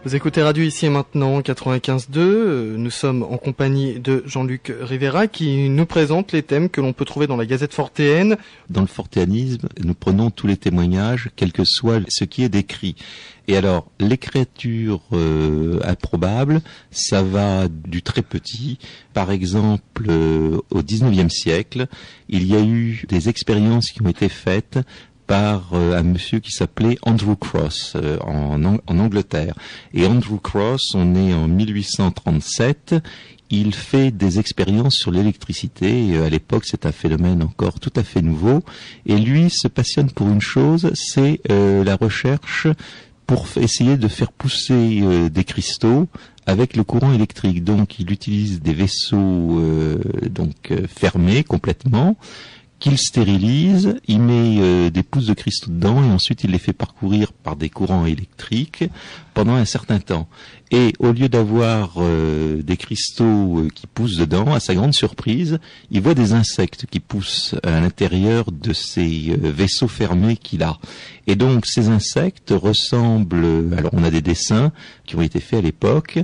Vous écoutez Radio Ici et Maintenant 95.2. Nous sommes en compagnie de Jean-Luc Rivera qui nous présente les thèmes que l'on peut trouver dans la Gazette fortéenne. Dans le fortéanisme, nous prenons tous les témoignages, quel que soit ce qui est décrit. Et alors, l'écriture improbable, ça va du très petit. Par exemple, au XIXe siècle, il y a eu des expériences qui ont été faites par un monsieur qui s'appelait Andrew Cross en Angleterre. Et Andrew Cross, on est en 1837, il fait des expériences sur l'électricité. Et à l'époque, c'est un phénomène encore tout à fait nouveau. Et lui se passionne pour une chose, c'est la recherche pour essayer de faire pousser des cristaux avec le courant électrique. Donc, il utilise des vaisseaux fermés complètement, qu'il stérilise, il met des pousses de cristaux dedans et ensuite il les fait parcourir par des courants électriques pendant un certain temps. Et au lieu d'avoir des cristaux qui poussent dedans, à sa grande surprise, il voit des insectes qui poussent à l'intérieur de ces vaisseaux fermés qu'il a. Et donc ces insectes ressemblent, alors on a des dessins qui ont été faits à l'époque,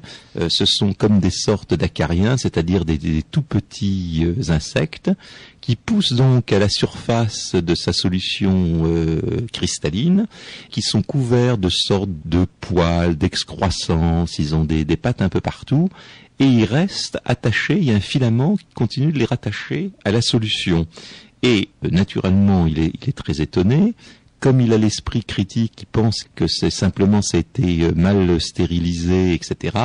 ce sont comme des sortes d'acariens, c'est-à-dire des tout petits insectes qui poussent donc à la surface de sa solution cristalline, qui sont couverts de sortes de poils, d'excroissance, ils ont des pattes un peu partout, et ils restent attachés, il y a un filament qui continue de les rattacher à la solution. Et naturellement, il est très étonné. Comme il a l'esprit critique, il pense que ça a été mal stérilisé, etc.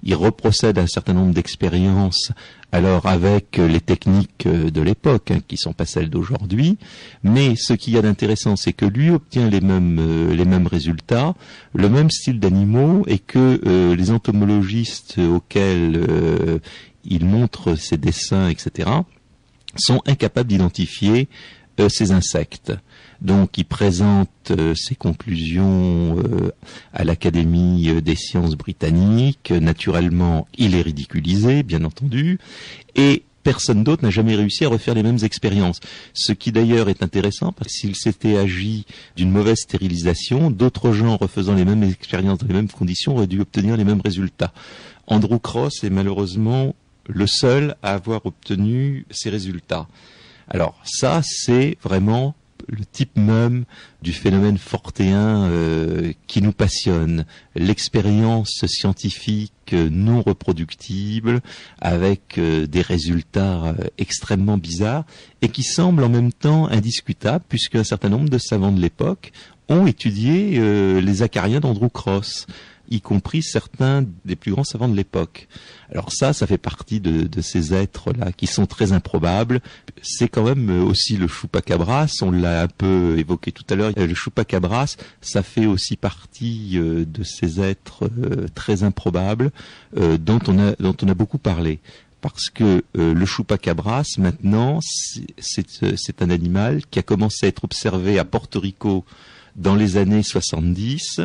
Il reprocède à un certain nombre d'expériences, alors avec les techniques de l'époque, qui sont pas celles d'aujourd'hui. Mais ce qu'il y a d'intéressant, c'est que lui obtient les mêmes résultats, le même style d'animaux, et que les entomologistes auxquels il montre ses dessins, etc., sont incapables d'identifier ces insectes. Donc, il présente ses conclusions à l'Académie des sciences britanniques. Naturellement, il est ridiculisé, bien entendu, et personne d'autre n'a jamais réussi à refaire les mêmes expériences. Ce qui d'ailleurs est intéressant, parce que s'il s'était agi d'une mauvaise stérilisation, d'autres gens refaisant les mêmes expériences dans les mêmes conditions auraient dû obtenir les mêmes résultats. Andrew Cross est malheureusement le seul à avoir obtenu ces résultats. Alors ça, c'est vraiment le type même du phénomène fortéen qui nous passionne. L'expérience scientifique non reproductible avec des résultats extrêmement bizarres et qui semblent en même temps indiscutables puisque un certain nombre de savants de l'époque ont étudié les acariens d'Andrew Cross, y compris certains des plus grands savants de l'époque. Alors ça fait partie de ces êtres-là qui sont très improbables. C'est quand même aussi le chupacabras, on l'a un peu évoqué tout à l'heure. Le chupacabras, ça fait aussi partie de ces êtres très improbables dont on a beaucoup parlé. Parce que le chupacabras, maintenant, c'est un animal qui a commencé à être observé à Porto Rico dans les années 70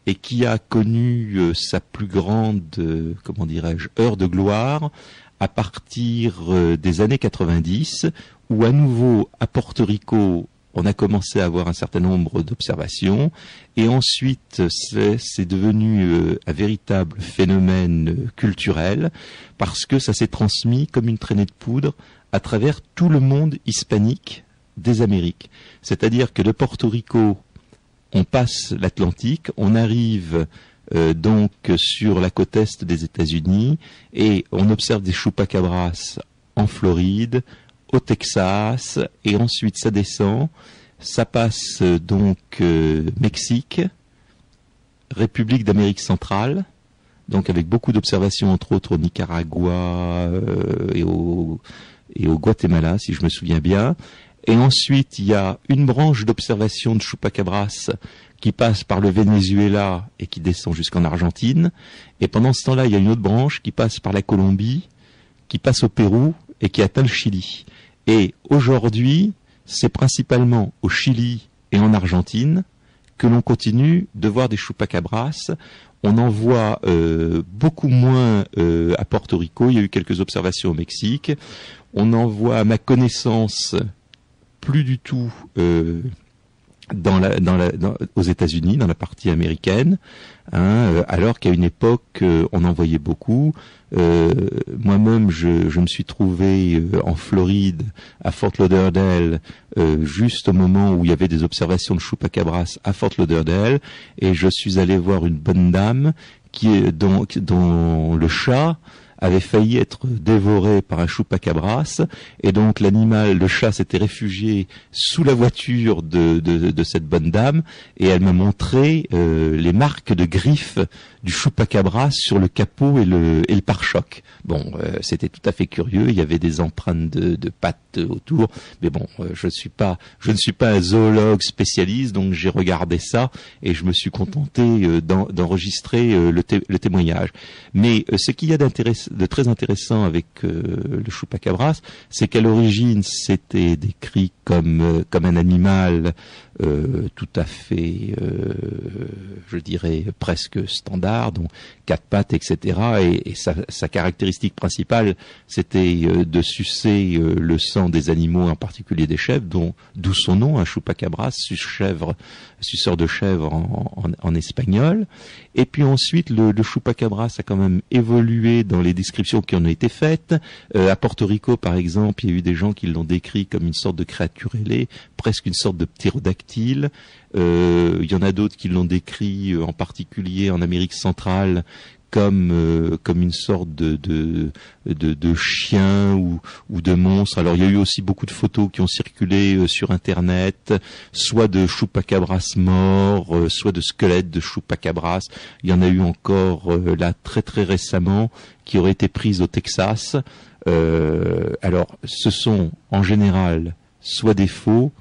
et qui a connu sa plus grande, heure de gloire à partir des années 90 où à nouveau à Porto Rico on a commencé à avoir un certain nombre d'observations et ensuite c'est devenu un véritable phénomène culturel parce que ça s'est transmis comme une traînée de poudre à travers tout le monde hispanique des Amériques. C'est-à-dire que de Porto Rico on passe l'Atlantique, on arrive donc sur la côte est des États-Unis et on observe des chupacabras en Floride, au Texas, et ensuite ça descend, ça passe donc Mexique, République d'Amérique centrale, donc avec beaucoup d'observations entre autres au Nicaragua et au Guatemala si je me souviens bien. Et ensuite, il y a une branche d'observation de chupacabras qui passe par le Venezuela et qui descend jusqu'en Argentine. Et pendant ce temps-là, il y a une autre branche qui passe par la Colombie, qui passe au Pérou et qui atteint le Chili. Et aujourd'hui, c'est principalement au Chili et en Argentine que l'on continue de voir des chupacabras. On en voit beaucoup moins à Porto Rico. Il y a eu quelques observations au Mexique. On en voit, à ma connaissance, plus du tout aux États-Unis, dans la partie américaine, alors qu'à une époque on en voyait beaucoup. Moi-même, je me suis trouvé en Floride, à Fort Lauderdale, juste au moment où il y avait des observations de chupacabras à Fort Lauderdale, et je suis allé voir une bonne dame dont le chat avait failli être dévoré par un chupacabras, et donc le chat s'était réfugié sous la voiture de cette bonne dame, et elle m'a montré les marques de griffes du chupacabras sur le capot et le pare-choc. Bon, c'était tout à fait curieux. Il y avait des empreintes de pattes autour, mais bon, je ne suis pas un zoologue spécialiste, donc j'ai regardé ça et je me suis contenté d'enregistrer le témoignage. Mais ce qu'il y a de très intéressant avec le chupacabras, c'est qu'à l'origine c'était décrit comme un animal tout à fait, je dirais presque standard, donc 4 pattes, etc. Et sa caractéristique principale, c'était de sucer le sang des animaux, en particulier des chèvres, d'où son nom, un chupacabras, suceur de chèvre en espagnol. Et puis ensuite, le chupacabras a quand même évolué dans les descriptions qui en ont été faites. À Porto Rico, par exemple, il y a eu des gens qui l'ont décrit comme une sorte de créature ailée, presque une sorte de ptérodactyle. Il y en a d'autres qui l'ont décrit, en particulier en Amérique centrale, comme une sorte de chien ou de monstre. Alors il y a eu aussi beaucoup de photos qui ont circulé sur Internet, soit de chupacabras morts, soit de squelettes de chupacabras. Il y en a eu encore là très très récemment qui auraient été prises au Texas. Alors ce sont en général soit des faux,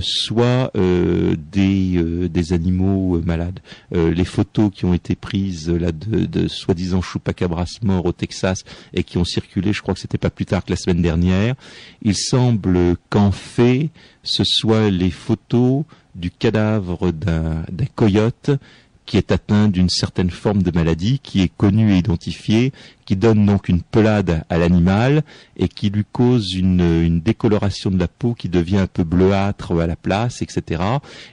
soit des animaux malades. Les photos qui ont été prises là de soi-disant chupacabras morts au Texas et qui ont circulé, je crois que c'était pas plus tard que la semaine dernière, il semble qu'en fait ce soit les photos du cadavre d'un coyote qui est atteint d'une certaine forme de maladie, qui est connue et identifiée, qui donne donc une pelade à l'animal et qui lui cause une décoloration de la peau qui devient un peu bleuâtre à la place, etc.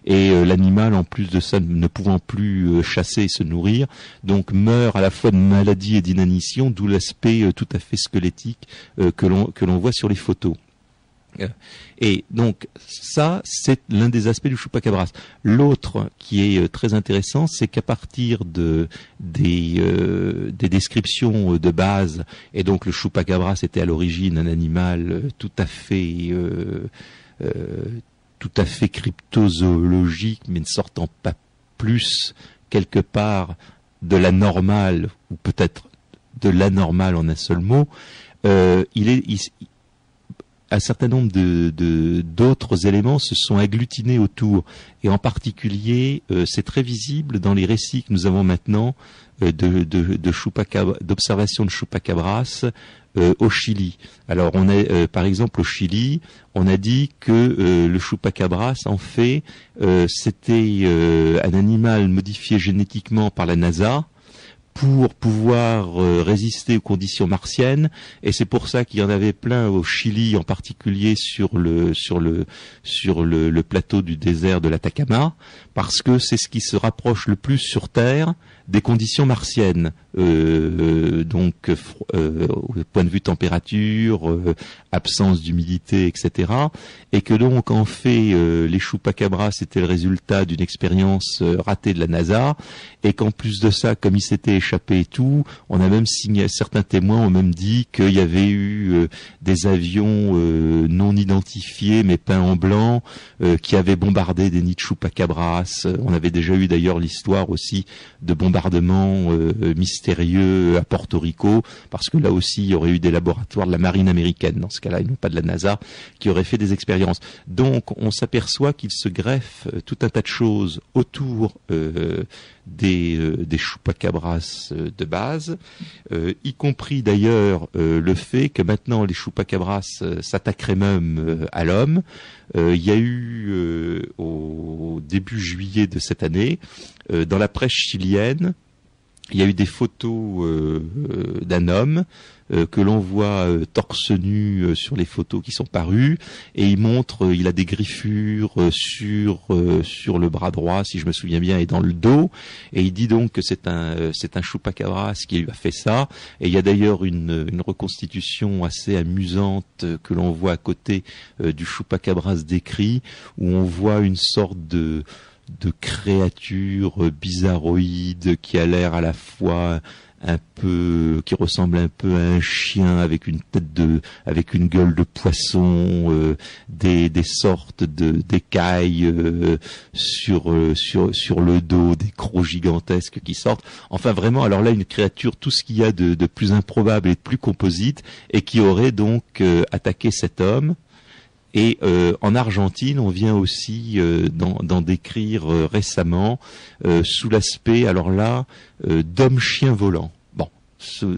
Et l'animal, en plus de ça, ne pouvant plus chasser et se nourrir, donc meurt à la fois de maladie et d'inanition, d'où l'aspect tout à fait squelettique que l'on voit sur les photos. Et donc ça, c'est l'un des aspects du chupacabras. L'autre qui est très intéressant, c'est qu'à partir des descriptions de base, et donc le chupacabras était à l'origine un animal tout à fait cryptozoologique, mais ne sortant pas plus quelque part de la normale, ou peut-être de l'anormal en un seul mot, un certain nombre d'autres éléments se sont agglutinés autour, et en particulier c'est très visible dans les récits que nous avons maintenant d'observation de chupacabras au Chili. Alors par exemple au Chili, on a dit que le chupacabras en fait c'était un animal modifié génétiquement par la NASA pour pouvoir résister aux conditions martiennes, et c'est pour ça qu'il y en avait plein au Chili, en particulier sur le plateau du désert de l'Atacama, parce que c'est ce qui se rapproche le plus sur Terre des conditions martiennes, donc au point de vue température, absence d'humidité, etc. Et que donc en fait les chupacabras c'était le résultat d'une expérience ratée de la NASA, et qu'en plus de ça, comme il s'était échappé et tout, on a même certains témoins ont même dit qu'il y avait eu des avions non identifiés mais peints en blanc qui avaient bombardé des nids de chupacabras. On avait déjà eu d'ailleurs l'histoire aussi de bombardements mystérieux à Porto Rico, parce que là aussi il y aurait eu des laboratoires de la marine américaine, dans ce cas-là, et non pas de la NASA, qui auraient fait des expériences. Donc on s'aperçoit qu'il se greffe tout un tas de choses autour des chupacabras de base, y compris d'ailleurs le fait que maintenant les chupacabras s'attaqueraient même à l'homme. Il y a eu au début juillet de cette année, dans la presse chilienne, il y a eu des photos d'un homme que l'on voit torse nu sur les photos qui sont parues, et il montre, il a des griffures sur le bras droit, si je me souviens bien, et dans le dos, et il dit donc que c'est un chupacabras qui lui a fait ça. Et il y a d'ailleurs une reconstitution assez amusante que l'on voit à côté du chupacabras décrit, où on voit une sorte de créature bizarroïde qui a l'air à la fois qui ressemble un peu à un chien avec une avec une gueule de poisson, des sortes d'écailles sur le dos, des crocs gigantesques qui sortent. Enfin vraiment, alors là, une créature, tout ce qu'il y a de plus improbable et de plus composite, et qui aurait donc attaqué cet homme. Et en Argentine, on vient aussi d'en décrire récemment sous l'aspect, alors là, d'homme-chien volant. Bon,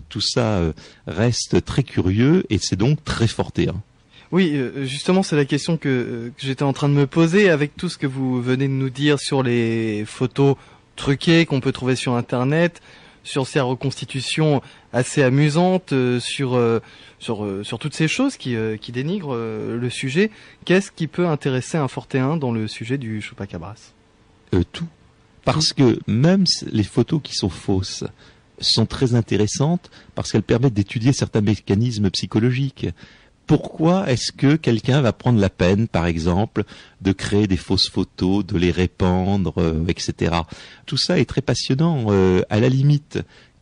tout ça reste très curieux, et c'est donc très fortéen. Oui, justement, c'est la question que j'étais en train de me poser avec tout ce que vous venez de nous dire sur les photos truquées qu'on peut trouver sur Internet, sur ces reconstitutions assez amusantes, sur toutes ces choses qui dénigrent le sujet. Qu'est-ce qui peut intéresser un fortéen dans le sujet du chupacabras? Tout. Parce que même les photos qui sont fausses sont très intéressantes, parce qu'elles permettent d'étudier certains mécanismes psychologiques. Pourquoi est-ce que quelqu'un va prendre la peine, par exemple, de créer des fausses photos, de les répandre, etc. Tout ça est très passionnant. À la limite,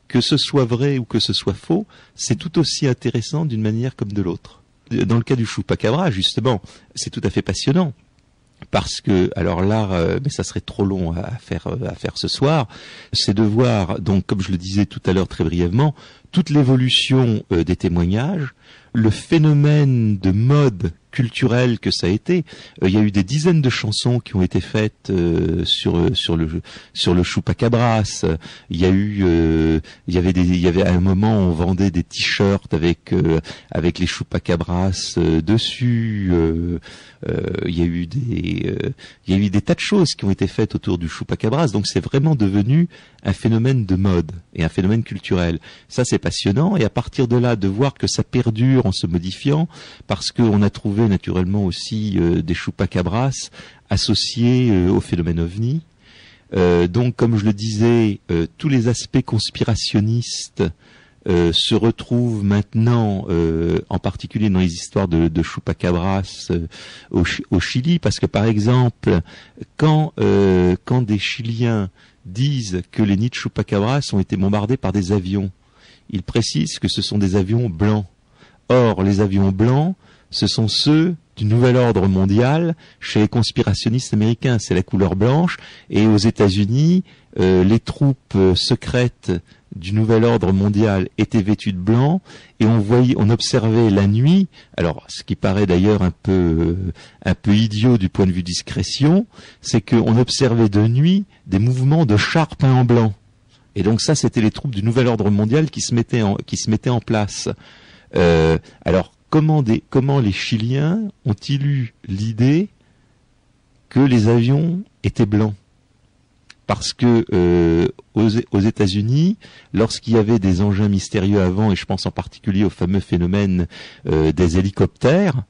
que ce soit vrai ou que ce soit faux, c'est tout aussi intéressant d'une manière comme de l'autre. Dans le cas du chupacabras, justement, c'est tout à fait passionnant. Parce que, alors là, mais ça serait trop long à faire ce soir, c'est de voir, donc comme je le disais tout à l'heure très brièvement, toute l'évolution des témoignages, le phénomène de mode culturel que ça a été. Il y a eu des dizaines de chansons qui ont été faites sur le chupacabras. Il y avait à un moment, on vendait des t-shirts avec les chupacabras dessus. Il y a eu des tas de choses qui ont été faites autour du chupacabras. Donc c'est vraiment devenu un phénomène de mode et un phénomène culturel. Ça, c'est passionnant, et à partir de là, de voir que ça perdure en se modifiant, parce qu'on a trouvé naturellement aussi des chupacabras associés au phénomène ovni. Donc, comme je le disais, tous les aspects conspirationnistes se retrouvent maintenant, en particulier dans les histoires de chupacabras au Chili, parce que par exemple, quand des Chiliens disent que les nids de chupacabras ont été bombardés par des avions, ils précisent que ce sont des avions blancs. Or, les avions blancs, ce sont ceux du nouvel ordre mondial chez les conspirationnistes américains. C'est la couleur blanche. Et aux États-Unis, les troupes secrètes du nouvel ordre mondial étaient vêtues de blanc, et on observait la nuit, alors ce qui paraît d'ailleurs un peu idiot du point de vue discrétion, c'est qu'on observait de nuit des mouvements de chars peints en blanc. Et donc ça, c'était les troupes du nouvel ordre mondial qui se mettaient en place. Alors comment les Chiliens ont-ils eu l'idée que les avions étaient blancs? Parce que aux États-Unis, lorsqu'il y avait des engins mystérieux avant, et je pense en particulier au fameux phénomène des hélicoptères,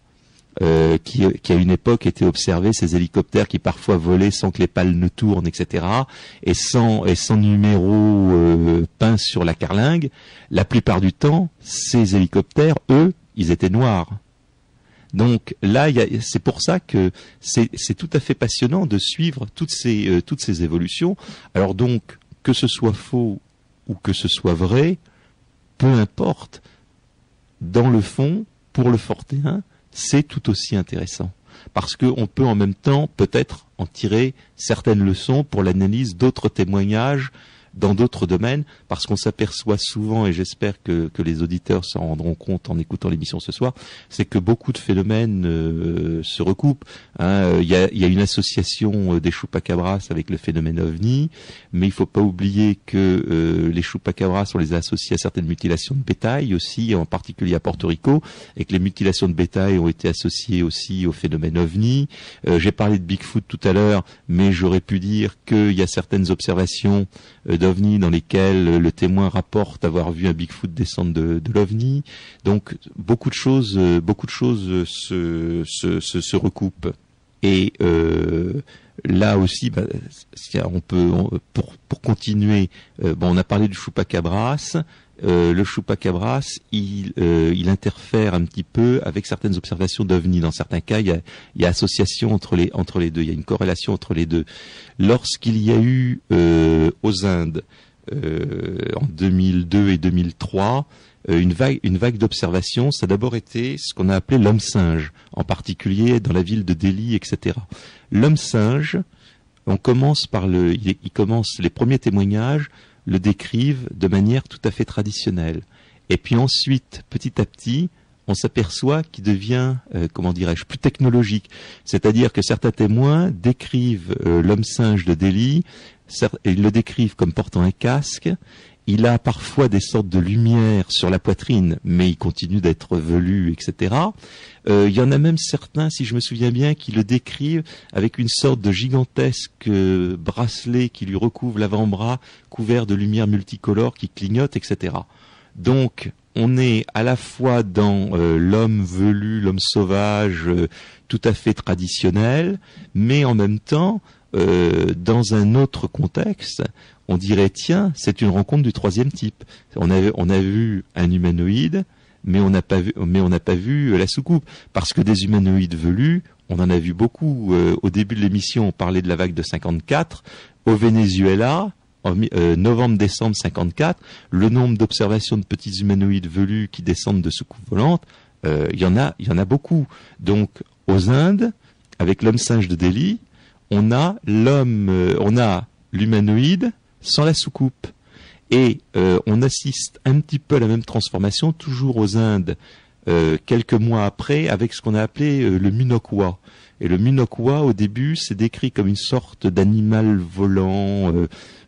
qui à une époque étaient observés, ces hélicoptères qui parfois volaient sans que les pales ne tournent, etc., et sans numéro peint sur la carlingue, la plupart du temps, ces hélicoptères, eux, ils étaient noirs. Donc là, c'est pour ça que c'est tout à fait passionnant de suivre toutes ces évolutions. Alors donc, que ce soit faux ou que ce soit vrai, peu importe, dans le fond, pour le fortéen, c'est tout aussi intéressant. Parce qu'on peut en même temps peut-être en tirer certaines leçons pour l'analyse d'autres témoignages dans d'autres domaines, parce qu'on s'aperçoit souvent, et j'espère que les auditeurs s'en rendront compte en écoutant l'émission ce soir, c'est que beaucoup de phénomènes se recoupent. Il y a une association des chupacabras avec le phénomène ovni, mais il ne faut pas oublier que les chupacabras, on les a associés à certaines mutilations de bétail aussi, en particulier à Porto Rico, et que les mutilations de bétail ont été associées aussi au phénomène ovni. J'ai parlé de Bigfoot tout à l'heure, mais j'aurais pu dire qu'il y a certaines observations de d'OVNI dans lesquels le témoin rapporte avoir vu un Bigfoot descendre de l'OVNI. Donc beaucoup de choses se recoupent. Et là aussi, pour continuer, on a parlé du chupacabras. Le chupacabras, il interfère un petit peu avec certaines observations d'OVNI. Dans certains cas, il y a association entre les deux. Il y a une corrélation entre les deux. Lorsqu'il y a eu aux Indes en 2002 et 2003 une vague d'observations, ça a d'abord été ce qu'on a appelé l'homme-singe, en particulier dans la ville de Delhi, etc. L'homme-singe, les premiers témoignages le décrivent de manière tout à fait traditionnelle. Et puis ensuite, petit à petit, on s'aperçoit qu'il devient, plus technologique. C'est-à-dire que certains témoins décrivent l'homme-singe de Delhi, ils le décrivent comme portant un casque. Il a parfois des sortes de lumière sur la poitrine, mais il continue d'être velu, etc. Il y en a même certains, si je me souviens bien, qui le décrivent avec une sorte de gigantesque bracelet qui lui recouvre l'avant-bras, couvert de lumière multicolore qui clignote, etc. Donc, on est à la fois dans l'homme velu, l'homme sauvage, tout à fait traditionnel, mais en même temps, dans un autre contexte, on dirait, tiens, c'est une rencontre du troisième type. On a vu un humanoïde, mais on n'a pas vu la soucoupe. Parce que des humanoïdes velus, on en a vu beaucoup. Au début de l'émission, on parlait de la vague de 54. Au Venezuela, en novembre-décembre 54, le nombre d'observations de petits humanoïdes velus qui descendent de soucoupes volantes, il y en a beaucoup. Donc, aux Indes, avec l'homme-singe de Delhi, on a l'humanoïde sans la soucoupe. Et on assiste un petit peu à la même transformation, toujours aux Indes, quelques mois après, avec ce qu'on a appelé le Munokwa. Et le Munokwa, au début, c'est décrit comme une sorte d'animal volant,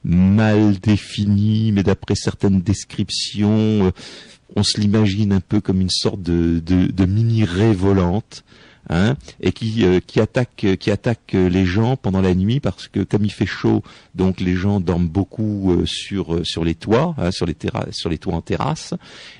mal défini, mais d'après certaines descriptions, on se l'imagine un peu comme une sorte de mini-raie volante. Et qui attaque les gens pendant la nuit parce que comme il fait chaud, donc les gens dorment beaucoup sur les toits, sur les toits en terrasse,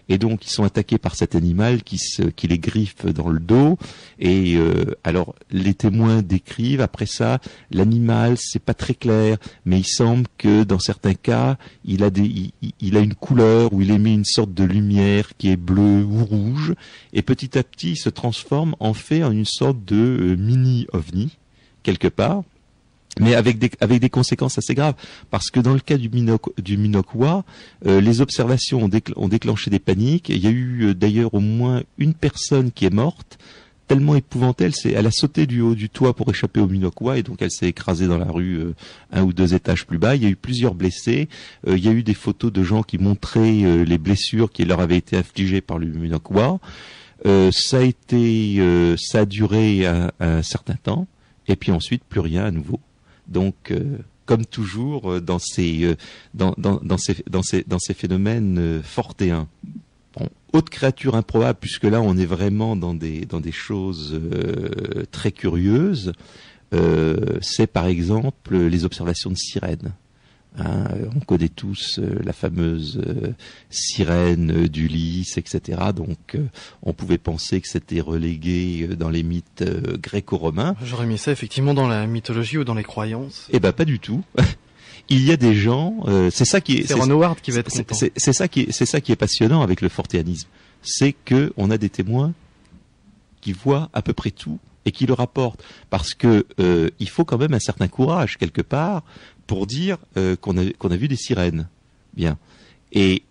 et donc ils sont attaqués par cet animal qui les griffe dans le dos. Et alors les témoins décrivent après ça l'animal, c'est pas très clair, mais il semble que dans certains cas il a une couleur où il émet une sorte de lumière qui est bleue ou rouge, et petit à petit il se transforme en une sorte de mini ovni quelque part, mais avec des conséquences assez graves, parce que dans le cas du Munokwa, les observations ont déclenché des paniques. Il y a eu d'ailleurs au moins une personne qui est morte, tellement épouvantée, elle a sauté du haut du toit pour échapper au Munokwa, et donc elle s'est écrasée dans la rue 1 ou 2 étages plus bas. Il y a eu plusieurs blessés. Il y a eu des photos de gens qui montraient les blessures qui leur avaient été infligées par le Munokwa. Ça a duré un certain temps, et puis ensuite plus rien à nouveau. Donc, comme toujours dans ces phénomènes fortéens. Bon, autre créature improbable, puisque là on est vraiment dans des choses très curieuses. C'est par exemple les observations de sirènes. On connaît tous la fameuse sirène d'Ulysse, etc. Donc on pouvait penser que c'était relégué dans les mythes gréco-romains. J'aurais mis ça effectivement dans la mythologie ou dans les croyances. Eh ben pas du tout. Il y a des gens, c'est ça qui est. C'est Ron Howard qui va être content. C'est ça qui est passionnant avec le fortéanisme, c'est que on a des témoins qui voient à peu près tout et qui le rapportent, parce que il faut quand même un certain courage quelque part pour dire qu'on a vu des sirènes. Bien. Et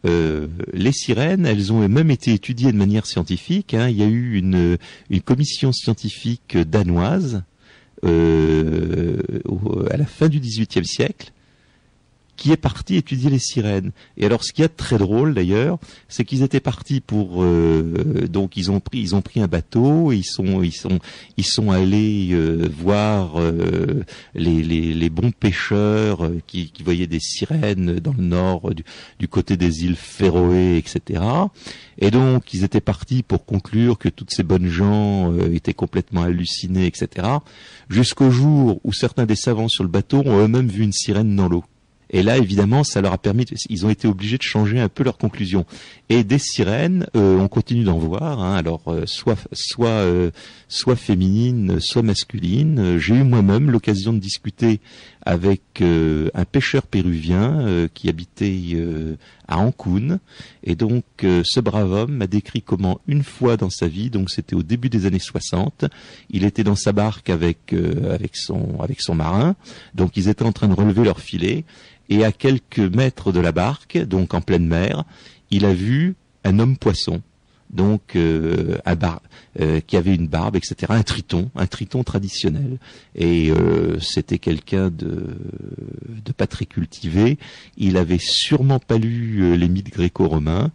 les sirènes, elles ont même été étudiées de manière scientifique. Il y a eu une commission scientifique danoise à la fin du XVIIIe siècle qui est parti étudier les sirènes. Et alors, ce qu'il y a de très drôle d'ailleurs, c'est qu'ils étaient partis pour donc ils ont pris un bateau, et ils sont allés voir les bons pêcheurs qui voyaient des sirènes dans le nord du côté des îles Féroé, etc. Et donc ils étaient partis pour conclure que toutes ces bonnes gens étaient complètement hallucinés, etc. Jusqu'au jour où certains des savants sur le bateau ont eux-mêmes vu une sirène dans l'eau. Et là, évidemment, ça leur a permis, ils ont été obligés de changer un peu leur conclusion. Et des sirènes, on continue d'en voir, hein, alors soit féminines, soit masculines. J'ai eu moi-même l'occasion de discuter avec un pêcheur péruvien qui habitait à Ancún, et donc ce brave homme m'a décrit comment une fois dans sa vie, donc c'était au début des années 60, il était dans sa barque avec son marin, donc ils étaient en train de relever leur filet, et à quelques mètres de la barque, donc en pleine mer, il a vu un homme poisson, donc qui avait une barbe, etc., un triton traditionnel, et c'était quelqu'un de pas très cultivé. Il avait sûrement pas lu les mythes gréco-romains,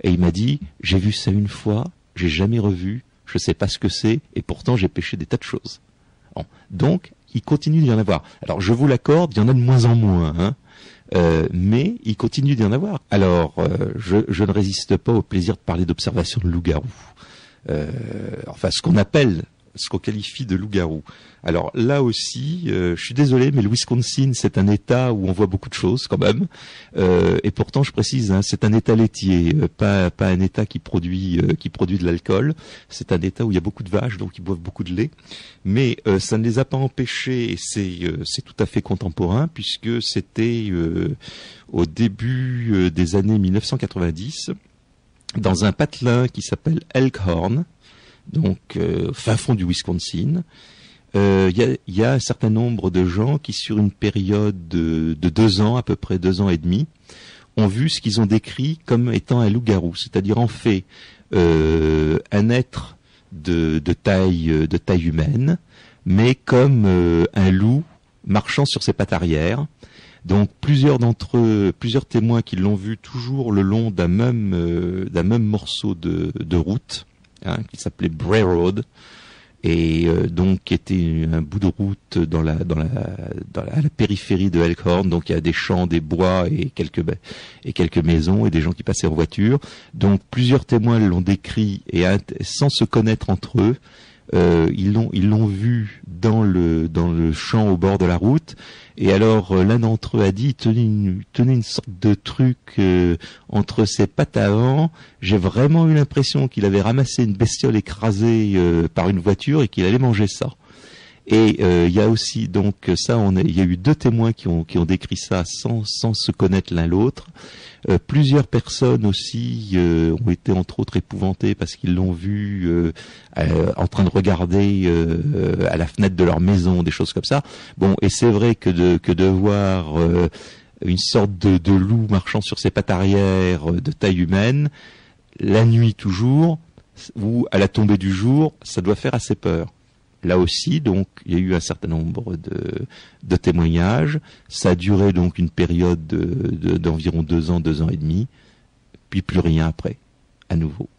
et il m'a dit, j'ai vu ça une fois, j'ai jamais revu, je sais pas ce que c'est, et pourtant j'ai pêché des tas de choses. Bon. Donc il continue d'y en avoir. Alors je vous l'accorde, il y en a de moins en moins, hein. Mais il continue d'y en avoir. Alors, je ne résiste pas au plaisir de parler d'observation de loup-garou. Enfin, ce qu'on qualifie de loup-garou. Alors là aussi, je suis désolé, mais le Wisconsin, c'est un État où on voit beaucoup de choses quand même. Et pourtant, je précise, hein, c'est un État laitier, pas un État qui produit de l'alcool. C'est un État où il y a beaucoup de vaches, donc ils boivent beaucoup de lait. Mais ça ne les a pas empêchés, et c'est tout à fait contemporain, puisque c'était au début des années 1990, dans un patelin qui s'appelle Elkhorn, donc fin fond du Wisconsin. Il y a un certain nombre de gens qui, sur une période de 2 ans, à peu près 2 ans et demi, ont vu ce qu'ils ont décrit comme étant un loup-garou, c'est-à-dire en fait un être de taille humaine, mais comme un loup marchant sur ses pattes arrière. Donc plusieurs témoins qui l'ont vu toujours le long d'un même morceau de route, hein, qui s'appelait Bray Road, et donc qui était un bout de route à la périphérie de Elkhorn. Donc il y a des champs, des bois et quelques maisons et des gens qui passaient en voiture. Donc plusieurs témoins l'ont décrit, et sans se connaître entre eux, ils l'ont vu dans le champ au bord de la route. Et alors l'un d'entre eux a dit, tenait une sorte de truc entre ses pattes avant. J'ai vraiment eu l'impression qu'il avait ramassé une bestiole écrasée par une voiture et qu'il allait manger ça. Et il y a aussi donc ça, il y a eu 2 témoins qui ont décrit ça sans se connaître l'un l'autre. Plusieurs personnes aussi ont été entre autres épouvantées parce qu'ils l'ont vu en train de regarder à la fenêtre de leur maison, des choses comme ça. Bon, et c'est vrai que de voir une sorte de loup marchant sur ses pattes arrière de taille humaine, la nuit toujours, ou à la tombée du jour, ça doit faire assez peur. Là aussi, donc, il y a eu un certain nombre de témoignages. Ça a duré donc une période d'environ 2 ans et demi, puis plus rien après, à nouveau.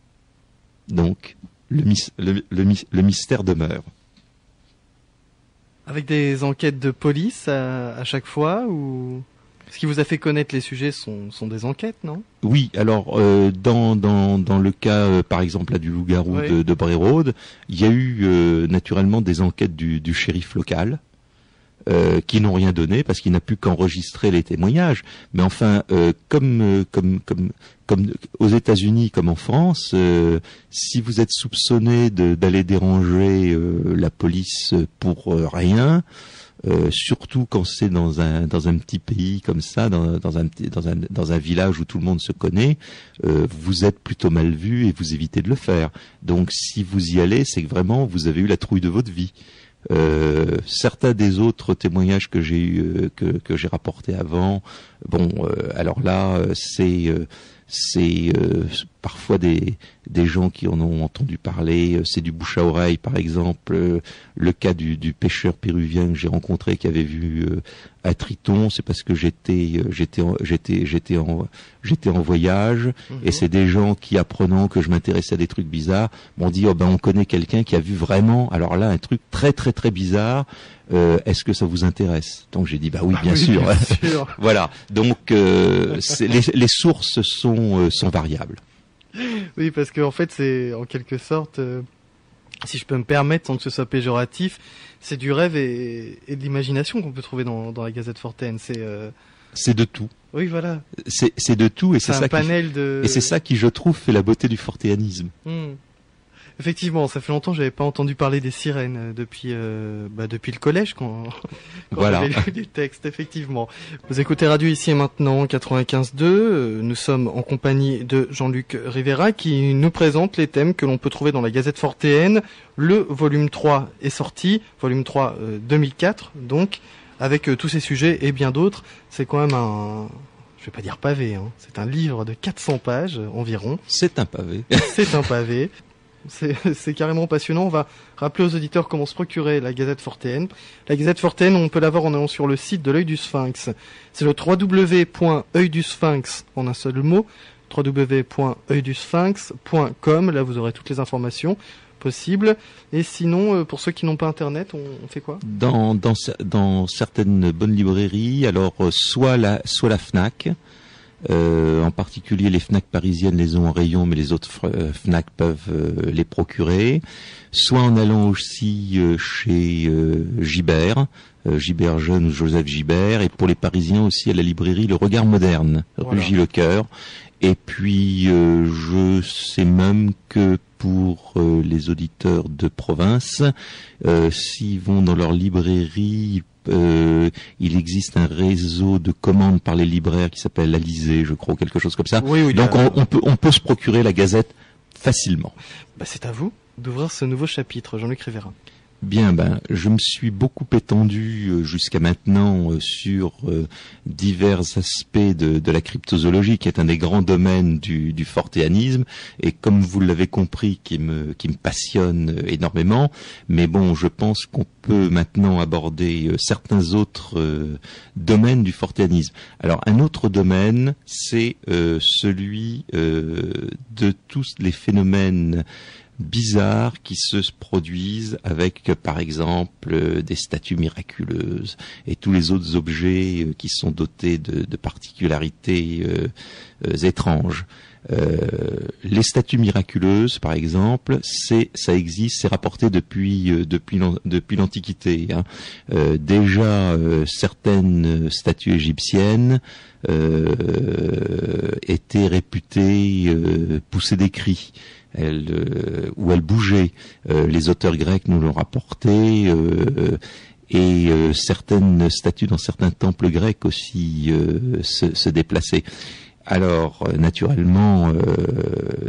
Donc, le mystère demeure. Avec des enquêtes de police à chaque fois, ou ce qui vous a fait connaître les sujets sont des enquêtes, non? Oui, alors dans le cas par exemple là, du loup-garou, oui, de Bray Road, il y a eu naturellement des enquêtes du shérif local qui n'ont rien donné parce qu'il n'a pu qu'enregistrer les témoignages. Mais enfin, comme aux États-Unis comme en France, si vous êtes soupçonné d'aller déranger la police pour rien, surtout quand c'est dans un petit pays comme ça, dans un village où tout le monde se connaît, vous êtes plutôt mal vu et vous évitez de le faire. Donc si vous y allez, c'est que vraiment vous avez eu la trouille de votre vie. Certains des autres témoignages que j'ai eu, que j'ai rapportés avant, alors là c'est parfois des gens qui en ont entendu parler, c'est du bouche à oreille. Par exemple, le cas du pêcheur péruvien que j'ai rencontré qui avait vu un triton, c'est parce que j'étais en voyage, et c'est des gens qui, apprenant que je m'intéressais à des trucs bizarres, m'ont dit on connaît quelqu'un qui a vu vraiment, alors là, un truc très très très bizarre. Est-ce que ça vous intéresse? Donc j'ai dit oui, bien sûr. Bien sûr. Voilà. Donc les sources sont variables. Oui, parce que en fait c'est en quelque sorte, si je peux me permettre, sans que ce soit péjoratif, c'est du rêve et de l'imagination qu'on peut trouver dans la Gazette Fortaine. C'est de tout. Oui, voilà. C'est de tout, et c'est un ça panel et c'est ça qui, je trouve, fait la beauté du fortéanisme. Effectivement, ça fait longtemps que j'avais pas entendu parler des sirènes depuis le collège quand Voilà. j'avais lu des textes. Effectivement, vous écoutez Radio Ici et Maintenant 95.2. Nous sommes en compagnie de Jean-Luc Rivera qui nous présente les thèmes que l'on peut trouver dans la Gazette fortéenne. Le volume 3 est sorti, volume 3 2004, donc avec tous ces sujets et bien d'autres. C'est quand même je vais pas dire pavé, hein. C'est un livre de 400 pages environ. C'est un pavé. C'est un pavé. C'est carrément passionnant. On va rappeler aux auditeurs comment se procurer la Gazette fortéenne. La Gazette fortéenne, on peut l'avoir en allant sur le site de l'Œil du Sphinx. C'est le www.oeildusphinx en un seul mot, www.oeildusphinx.com. Là, vous aurez toutes les informations possibles. Et sinon, pour ceux qui n'ont pas Internet, on fait quoi ? Dans certaines bonnes librairies, alors soit la Fnac. En particulier les Fnac parisiennes les ont en rayon, mais les autres Fnac peuvent les procurer. Soit en allant aussi chez Gibert, Gibert Jeune ou Joseph Gibert, et pour les Parisiens aussi à la librairie Le Regard Moderne, rue Gilles Lecœur. Et puis je sais même que pour les auditeurs de province, s'ils vont dans leur librairie, il existe un réseau de commandes par les libraires qui s'appelle Alizé, je crois, ou quelque chose comme ça. Oui, donc on peut se procurer la Gazette facilement. C'est à vous d'ouvrir ce nouveau chapitre, Jean-Luc Rivera. Bien, je me suis beaucoup étendu jusqu'à maintenant sur divers aspects de la cryptozoologie, qui est un des grands domaines du fortéanisme, et comme vous l'avez compris, qui me passionne énormément. Mais bon, je pense qu'on peut maintenant aborder certains autres domaines du fortéanisme. Alors, un autre domaine, c'est celui de tous les phénomènes bizarres qui se produisent avec, par exemple, des statues miraculeuses et tous les autres objets qui sont dotés de particularités étranges. Les statues miraculeuses, par exemple, ça existe, c'est rapporté depuis l'Antiquité. Déjà, certaines statues égyptiennes étaient réputées pousser des cris. Où elle bougeait. Les auteurs grecs nous l'ont rapporté, et certaines statues dans certains temples grecs aussi se déplaçaient. Alors, naturellement,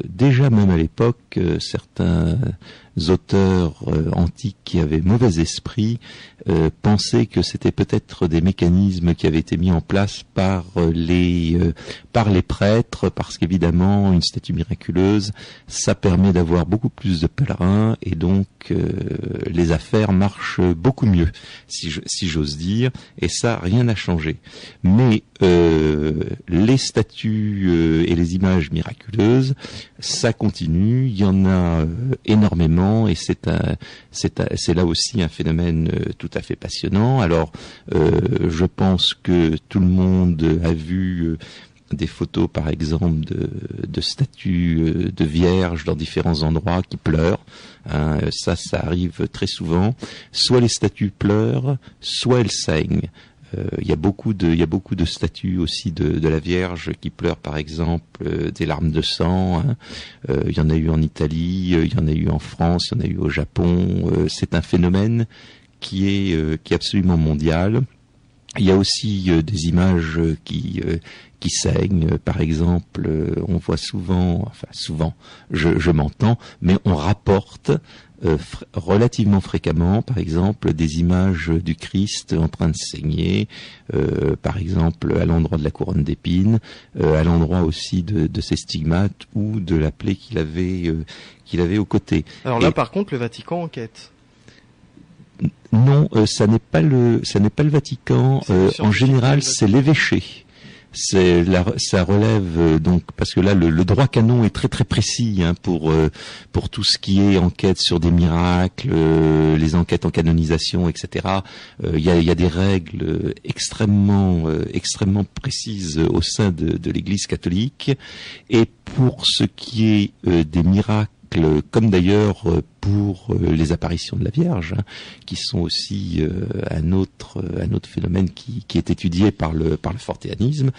déjà même à l'époque, certains auteurs antiques qui avaient mauvais esprit pensaient que c'était peut-être des mécanismes qui avaient été mis en place par les prêtres, parce qu'évidemment, une statue miraculeuse, ça permet d'avoir beaucoup plus de pèlerins, et donc les affaires marchent beaucoup mieux, si j'ose dire, et ça, rien n'a changé. Mais les statues et les images miraculeuses, ça continue, il y en a énormément, et c'est là aussi un phénomène tout à fait passionnant. Alors, je pense que tout le monde a vu des photos, par exemple, de statues de vierges dans différents endroits qui pleurent. Ça arrive très souvent. Soit les statues pleurent, soit elles saignent. Il y a beaucoup de statues aussi de la Vierge qui pleurent, par exemple, des larmes de sang. Il y en a eu en Italie, il y en a eu en France, il y en a eu au Japon. C'est un phénomène qui est absolument mondial. Il y a aussi des images qui saignent. Par exemple, on voit souvent, je m'entends, mais on rapporte relativement fréquemment, par exemple, des images du Christ en train de saigner, par exemple à l'endroit de la couronne d'épines, à l'endroit aussi de ses stigmates ou de la plaie qu'il avait au côté. Alors là, par contre, le Vatican enquête. Non, ça n'est pas le Vatican. En général, c'est l'évêché. Ça relève donc, parce que là le droit canon est très très précis pour tout ce qui est enquête sur des miracles, les enquêtes en canonisation, etc. Il y a des règles extrêmement précises au sein de l'Église catholique. Et pour ce qui est des miracles comme d'ailleurs pour les apparitions de la Vierge, hein, qui sont aussi un autre phénomène qui est étudié par le fortéanisme.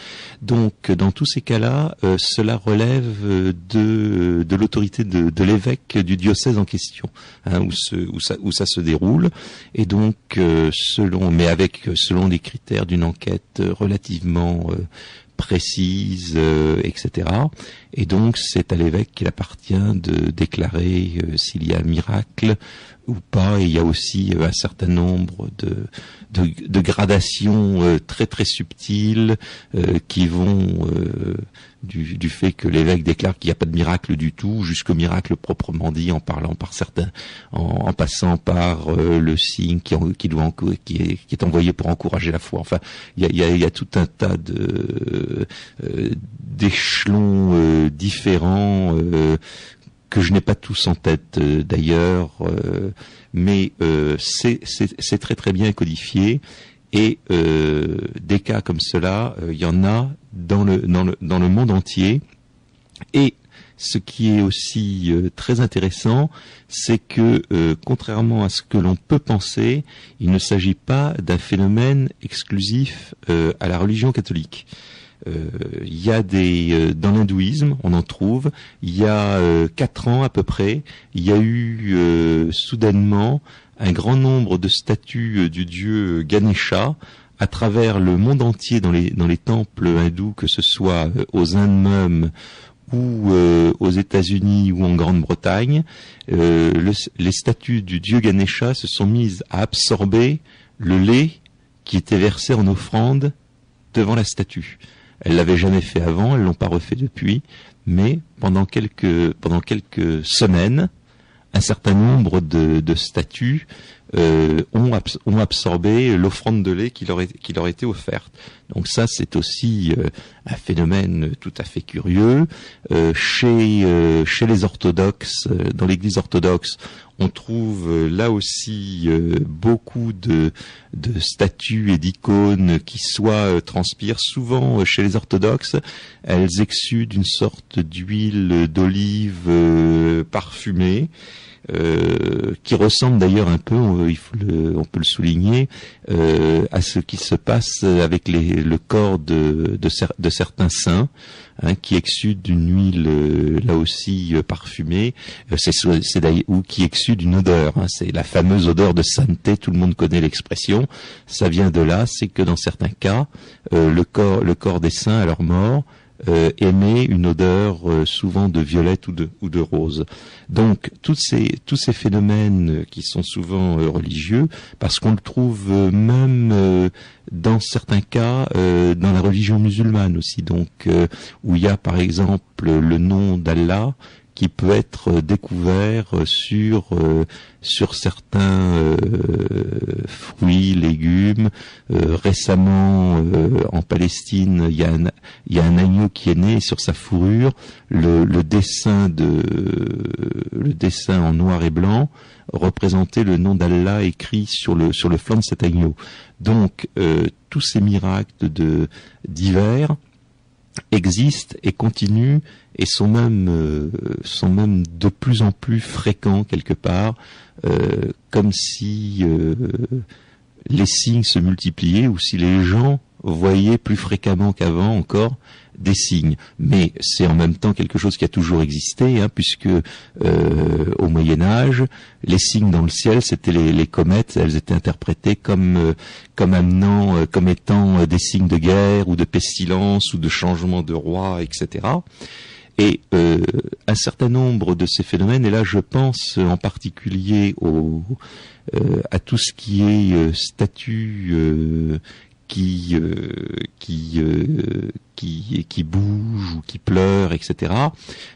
Donc, dans tous ces cas-là, cela relève de l'autorité de l'évêque du diocèse en question, hein, où ça se déroule. Et donc, selon des critères d'une enquête relativement précise, etc. Et donc c'est à l'évêque qu'il appartient de déclarer s'il y a un miracle ou pas. Et il y a aussi un certain nombre de gradations très très subtiles qui vont du fait que l'évêque déclare qu'il n'y a pas de miracle du tout jusqu'au miracle proprement dit, en parlant par certains, en passant par le signe qui est envoyé pour encourager la foi. Enfin, il y a tout un tas d'échelons différents que je n'ai pas tous en tête d'ailleurs, mais c'est très très bien codifié. Et des cas comme cela, il y en a dans le monde entier. Et ce qui est aussi très intéressant, c'est que contrairement à ce que l'on peut penser, il ne s'agit pas d'un phénomène exclusif à la religion catholique. Il y a dans l'hindouisme, on en trouve. Il y a 4 ans à peu près, il y a eu soudainement un grand nombre de statues du dieu Ganesha à travers le monde entier dans les temples hindous, que ce soit aux Indes même ou aux États-Unis ou en Grande-Bretagne. Les statues du dieu Ganesha se sont mises à absorber le lait qui était versé en offrande devant la statue. Elles l'avaient jamais fait avant, elles l'ont pas refait depuis, mais pendant quelques semaines, un certain nombre de statues ont absorbé l'offrande de lait qui leur était offerte. Donc ça, c'est aussi un phénomène tout à fait curieux. Chez les orthodoxes, dans l'Église orthodoxe, on trouve là aussi beaucoup de statues et d'icônes qui soit transpirent. Souvent chez les orthodoxes, elles exsudent une sorte d'huile d'olive parfumée, qui ressemble d'ailleurs un peu, on peut le souligner, à ce qui se passe avec le corps de certains saints, hein, qui exudent d'une huile là aussi parfumée, ou qui exudent une odeur, hein, c'est la fameuse odeur de sainteté, tout le monde connaît l'expression. Ça vient de là, c'est que dans certains cas, le corps des saints à leur mort émet une odeur souvent de violette ou de rose. Donc tous ces phénomènes qui sont souvent religieux, parce qu'on le trouve même dans certains cas dans la religion musulmane aussi, donc où il y a par exemple le nom d'Allah qui peut être découvert sur certains fruits, légumes. Récemment, en Palestine, il y a un agneau qui est né, sur sa fourrure, le dessin en noir et blanc représentait le nom d'Allah écrit sur le flanc de cet agneau. Donc tous ces miracles divers existent et continuent et sont même de plus en plus fréquents quelque part, comme si les signes se multipliaient ou si les gens voyaient plus fréquemment qu'avant encore des signes. Mais c'est en même temps quelque chose qui a toujours existé, hein, puisque au Moyen-Âge, les signes dans le ciel, c'était les comètes. Elles étaient interprétées comme étant des signes de guerre ou de pestilence ou de changement de roi, etc. Et un certain nombre de ces phénomènes, et là je pense en particulier à tout ce qui est statues qui bougent ou qui pleurent, etc.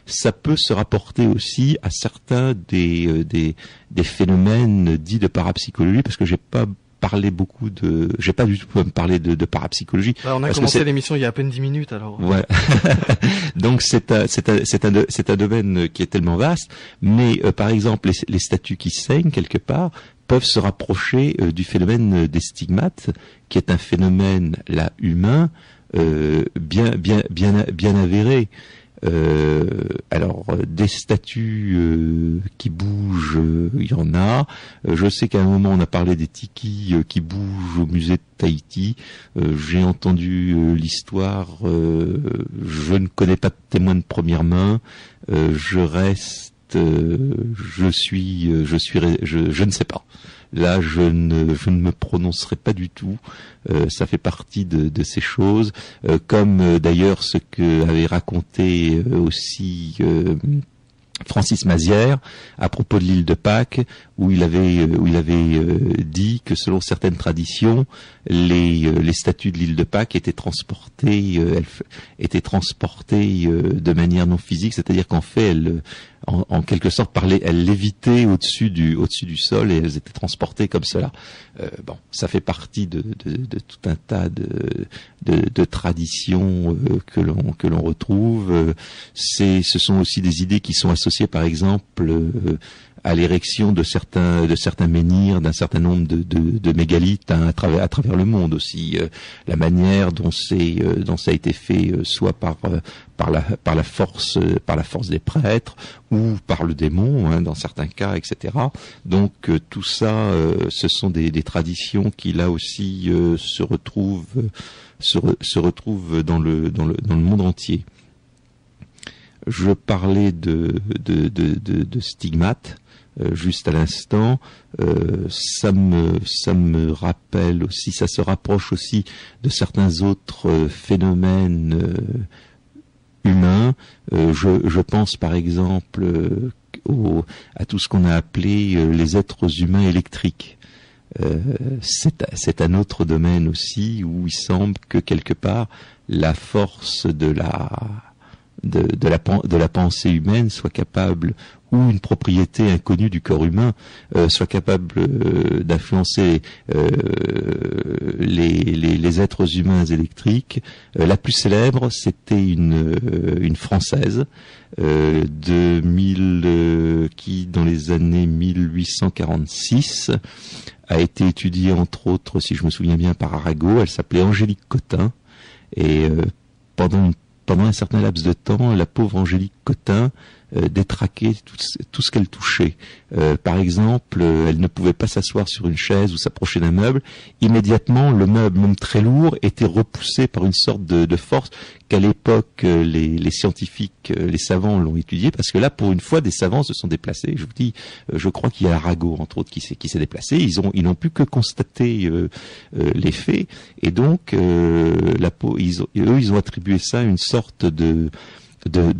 Ça peut se rapporter aussi à certains des phénomènes dits de parapsychologie, parce que j'ai pas du tout me parler de parapsychologie. Bah, on a commencé l'émission il y a à peine 10 minutes, alors. Ouais. Donc c'est un domaine qui est tellement vaste, mais par exemple les statues qui saignent quelque part peuvent se rapprocher du phénomène des stigmates, qui est un phénomène là humain bien avéré. Alors des statues qui bougent, il y en a. Je sais qu'à un moment on a parlé des tikis qui bougent au musée de Tahiti. J'ai entendu l'histoire. Je ne connais pas de témoin de première main. Je ne sais pas. Là, je ne me prononcerai pas du tout. Ça fait partie de ces choses, comme d'ailleurs ce que avait raconté aussi Francis Mazières à propos de l'île de Pâques, où il avait dit que selon certaines traditions, les statues de l'île de Pâques étaient transportées de manière non physique, c'est-à-dire qu'en fait en quelque sorte elles lévitaient au-dessus du sol et elles étaient transportées comme cela. Bon, ça fait partie de tout un tas de traditions que l'on retrouve. Ce sont aussi des idées qui sont associées, par exemple, à l'érection de certains menhirs, d'un certain nombre de mégalithes à travers le monde aussi. La manière dont ça a été fait, soit par la force des prêtres ou par le démon, dans certains cas, etc. Donc tout ça, ce sont des traditions qui là aussi se retrouvent dans le monde entier. Je parlais de stigmates juste à l'instant. Ça me rappelle aussi, ça se rapproche aussi de certains autres phénomènes humains. Je pense par exemple à tout ce qu'on a appelé les êtres humains électriques. C'est un autre domaine aussi où il semble que quelque part la force de la pensée humaine soit capable, ou une propriété inconnue du corps humain soit capable d'influencer les êtres humains électriques. La plus célèbre, c'était une Française qui, dans les années 1846, a été étudiée entre autres, si je me souviens bien, par Arago. Elle s'appelait Angélique Cottin, et pendant un certain laps de temps, la pauvre Angélique Cottin détraquait tout ce qu'elle touchait. Par exemple, elle ne pouvait pas s'asseoir sur une chaise ou s'approcher d'un meuble. Immédiatement, le meuble, même très lourd, était repoussé par une sorte de force qu'à l'époque, les scientifiques, les savants l'ont étudié, parce que là, pour une fois, des savants se sont déplacés. Je vous dis, je crois qu'il y a Arago, entre autres, qui s'est déplacé. Ils n'ont pu que constater les faits, et donc ils ont attribué ça à une sorte de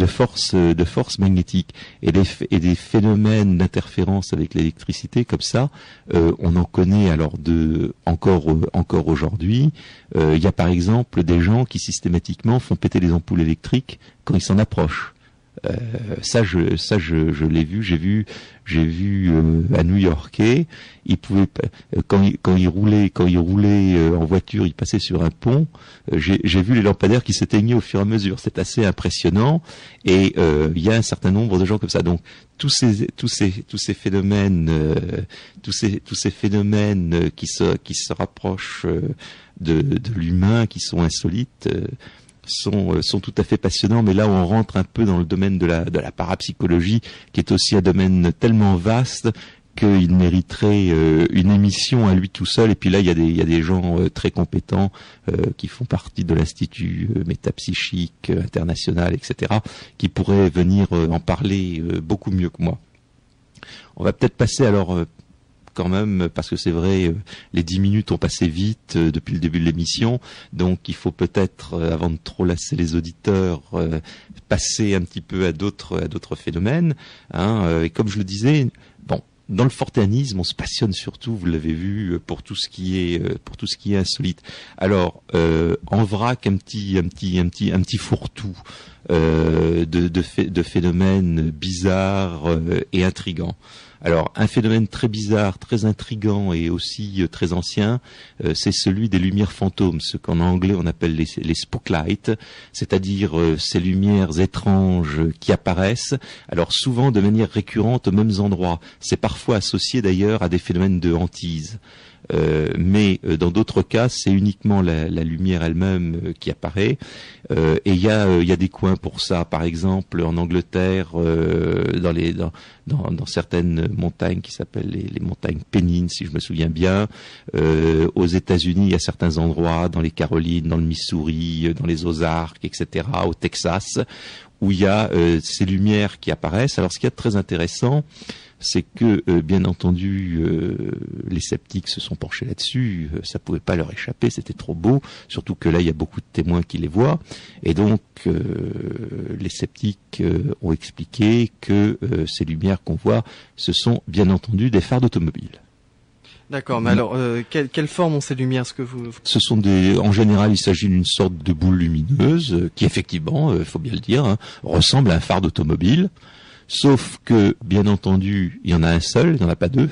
force magnétique, et des phénomènes d'interférence avec l'électricité comme ça, on en connaît alors encore aujourd'hui. Il y a par exemple des gens qui systématiquement font péter les ampoules électriques quand ils s'en approchent. Ça je l'ai vu, j'ai vu à New Yorkais, il pouvait quand il roulait en voiture, il passait sur un pont, j'ai vu les lampadaires qui s'éteignaient au fur et à mesure. C'est assez impressionnant, et il y a un certain nombre de gens comme ça. Donc tous ces phénomènes qui se rapprochent de l'humain, qui sont insolites, sont tout à fait passionnants. Mais là on rentre un peu dans le domaine de la parapsychologie, qui est aussi un domaine tellement vaste qu'il mériterait une émission à lui tout seul. Et puis là il y a des gens très compétents qui font partie de l'Institut métapsychique international, etc., qui pourraient venir en parler beaucoup mieux que moi. On va peut-être passer alors quand même, parce que c'est vrai, les 10 minutes ont passé vite depuis le début de l'émission, donc il faut peut-être, avant de trop lasser les auditeurs, passer un petit peu à d'autres phénomènes. Et comme je le disais, dans le fortéanisme, on se passionne surtout, vous l'avez vu, pour tout ce qui est insolite. Alors, en vrac, un petit fourre-tout de phénomènes bizarres et intrigants. Alors, un phénomène très bizarre, très intrigant et aussi très ancien, c'est celui des lumières fantômes, ce qu'en anglais on appelle les spooklights, c'est-à-dire ces lumières étranges qui apparaissent, alors souvent de manière récurrente aux mêmes endroits. C'est parfois associé d'ailleurs à des phénomènes de hantise. Mais dans d'autres cas, c'est uniquement la lumière elle-même qui apparaît. Et il y a des coins pour ça. Par exemple, en Angleterre, dans certaines montagnes qui s'appellent les montagnes Pennines, si je me souviens bien. Aux États-Unis, il y a certains endroits, dans les Carolines, dans le Missouri, dans les Ozarks, etc., au Texas, où il y a ces lumières qui apparaissent. Alors, ce qui est très intéressant, c'est que, bien entendu, les sceptiques se sont penchés là-dessus. Ça pouvait pas leur échapper, c'était trop beau. Surtout que là, il y a beaucoup de témoins qui les voient. Et donc, les sceptiques ont expliqué que ces lumières qu'on voit, ce sont bien entendu des phares d'automobile. D'accord, mais alors, quelle forme ont ces lumières? Ce sont en général, il s'agit d'une sorte de boule lumineuse qui, effectivement, il faut bien le dire, hein, ressemble à un phare d'automobile. Sauf que, bien entendu, il y en a un seul, il n'y en a pas deux.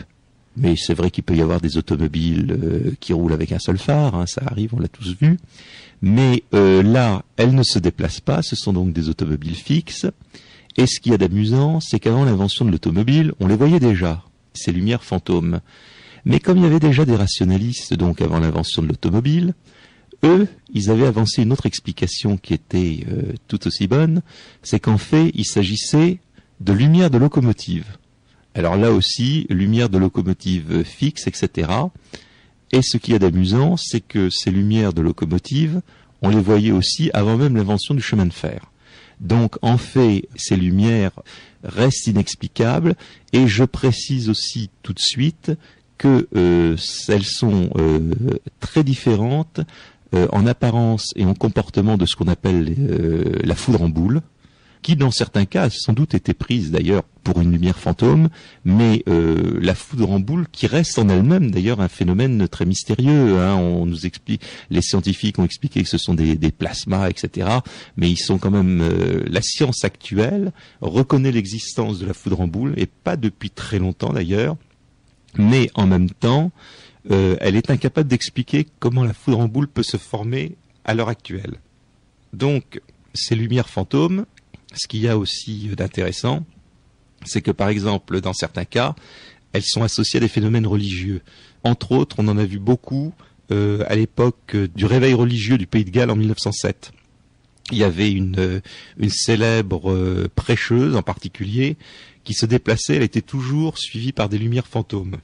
Mais c'est vrai qu'il peut y avoir des automobiles qui roulent avec un seul phare, hein, ça arrive, on l'a tous vu. Mais là, elles ne se déplacent pas, ce sont donc des automobiles fixes. Et ce qu'il y a d'amusant, c'est qu'avant l'invention de l'automobile, on les voyait déjà, ces lumières fantômes. Mais comme il y avait déjà des rationalistes, donc avant l'invention de l'automobile, eux, ils avaient avancé une autre explication qui était tout aussi bonne, c'est qu'en fait, il s'agissait de lumière de locomotive. Alors là aussi, lumière de locomotive fixe, etc. Et ce qu'il y a d'amusant, c'est que ces lumières de locomotive, on les voyait aussi avant même l'invention du chemin de fer. Donc en fait, ces lumières restent inexplicables, et je précise aussi tout de suite que elles sont très différentes en apparence et en comportement de ce qu'on appelle la foudre en boule, qui dans certains cas a sans doute été prise d'ailleurs pour une lumière fantôme, mais la foudre en boule qui reste en elle-même d'ailleurs un phénomène très mystérieux. Hein, on nous explique, les scientifiques ont expliqué que ce sont des plasmas, etc. Mais ils sont quand même, la science actuelle reconnaît l'existence de la foudre en boule, et pas depuis très longtemps d'ailleurs, mais en même temps, elle est incapable d'expliquer comment la foudre en boule peut se former à l'heure actuelle. Donc, ces lumières fantômes, ce qu'il y a aussi d'intéressant, c'est que par exemple, dans certains cas, elles sont associées à des phénomènes religieux. Entre autres, on en a vu beaucoup à l'époque du réveil religieux du Pays de Galles en 1907. Il y avait une célèbre prêcheuse en particulier qui se déplaçait, elle était toujours suivie par des lumières fantômes.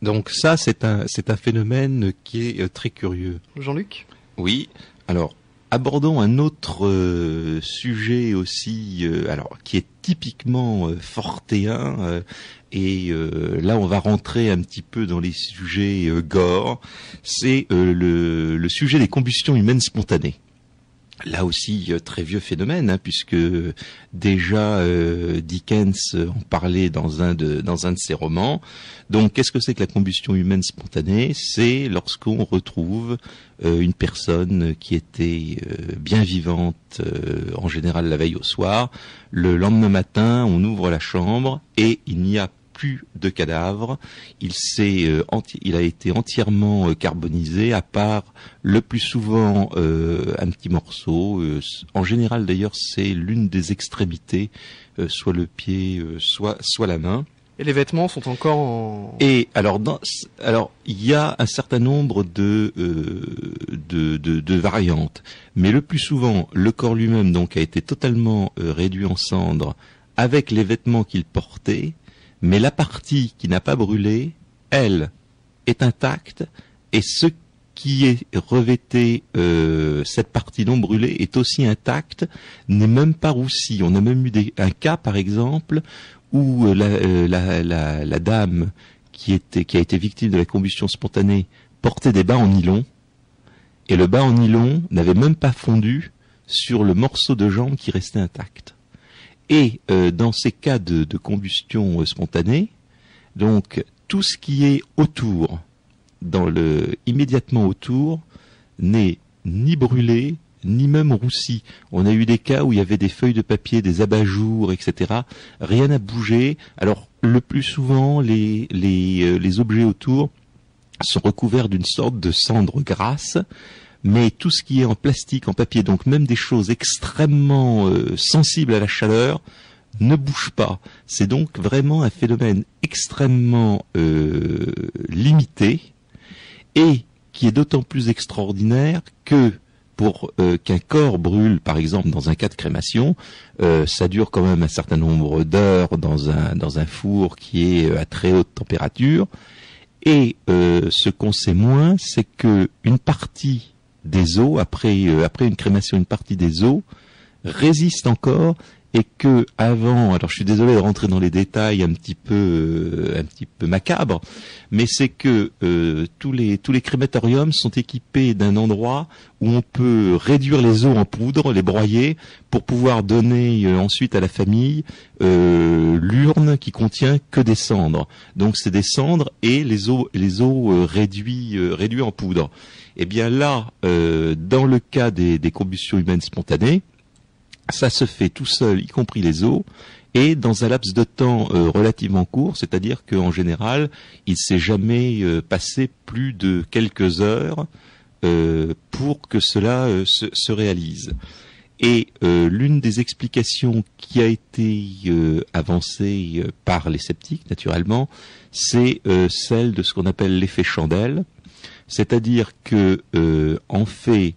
Donc ça, c'est un phénomène qui est très curieux. Jean-Luc ? Oui, alors abordons un autre sujet aussi, alors qui est typiquement fortéen, et là on va rentrer un petit peu dans les sujets gore. C'est le sujet des combustions humaines spontanées. Là aussi, très vieux phénomène, hein, puisque déjà Dickens en parlait dans un de ses romans. Donc, qu'est-ce que c'est que la combustion humaine spontanée? C'est lorsqu'on retrouve une personne qui était bien vivante, en général la veille au soir. Le lendemain matin, on ouvre la chambre et il n'y a plus de cadavre. Il a été entièrement carbonisé, à part le plus souvent un petit morceau. En général d'ailleurs, c'est l'une des extrémités, soit le pied, soit la main. Et les vêtements sont encore en... Et alors il y a un certain nombre de variantes, mais le plus souvent le corps lui-même donc a été totalement réduit en cendres avec les vêtements qu'il portait. Mais la partie qui n'a pas brûlé, elle, est intacte, et ce qui est revêté, cette partie non brûlée, est aussi intacte, n'est même pas roussi. On a même eu un cas, par exemple, où la dame qui a été victime de la combustion spontanée portait des bas en nylon, et le bas en nylon n'avait même pas fondu sur le morceau de jambe qui restait intact. Et dans ces cas de combustion spontanée, donc tout ce qui est autour, immédiatement autour, n'est ni brûlé, ni même roussi. On a eu des cas où il y avait des feuilles de papier, des abat-jours, etc. Rien n'a bougé. Alors le plus souvent, les objets autour sont recouverts d'une sorte de cendre grasse. Mais tout ce qui est en plastique, en papier, donc même des choses extrêmement sensibles à la chaleur, ne bouge pas. C'est donc vraiment un phénomène extrêmement limité. et qui est d'autant plus extraordinaire que pour qu'un corps brûle, par exemple, dans un cas de crémation, ça dure quand même un certain nombre d'heures dans un four qui est à très haute température. Et ce qu'on sait moins, c'est que une partie des os, après une crémation, une partie des os résiste encore, et que avant, alors je suis désolé de rentrer dans les détails un petit peu macabres, mais c'est que tous les crématoriums sont équipés d'un endroit où on peut réduire les os en poudre, les broyer, pour pouvoir donner ensuite à la famille l'urne qui contient que des cendres. Donc c'est des cendres et les os réduits en poudre. Et bien là, dans le cas des combustions humaines spontanées, ça se fait tout seul, y compris les os, et dans un laps de temps relativement court, c'est-à-dire qu'en général, il s'est jamais passé plus de quelques heures pour que cela se réalise. Et l'une des explications qui a été avancée par les sceptiques, naturellement, c'est celle de ce qu'on appelle l'effet chandelle, c'est-à-dire que en fait,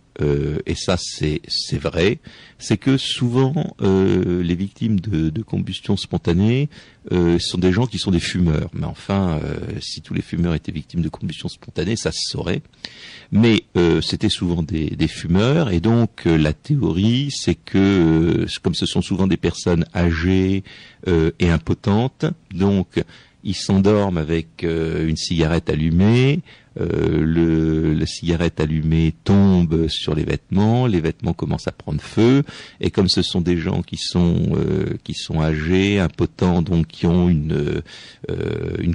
et ça c'est vrai, c'est que souvent les victimes de combustion spontanée sont des gens qui sont des fumeurs. Mais enfin, si tous les fumeurs étaient victimes de combustion spontanée, ça se saurait. Mais c'était souvent des fumeurs, et donc la théorie, c'est que comme ce sont souvent des personnes âgées et impotentes, donc ils s'endorment avec une cigarette allumée. La cigarette allumée tombe sur les vêtements commencent à prendre feu, et comme ce sont des gens qui sont âgés, impotents, donc qui ont une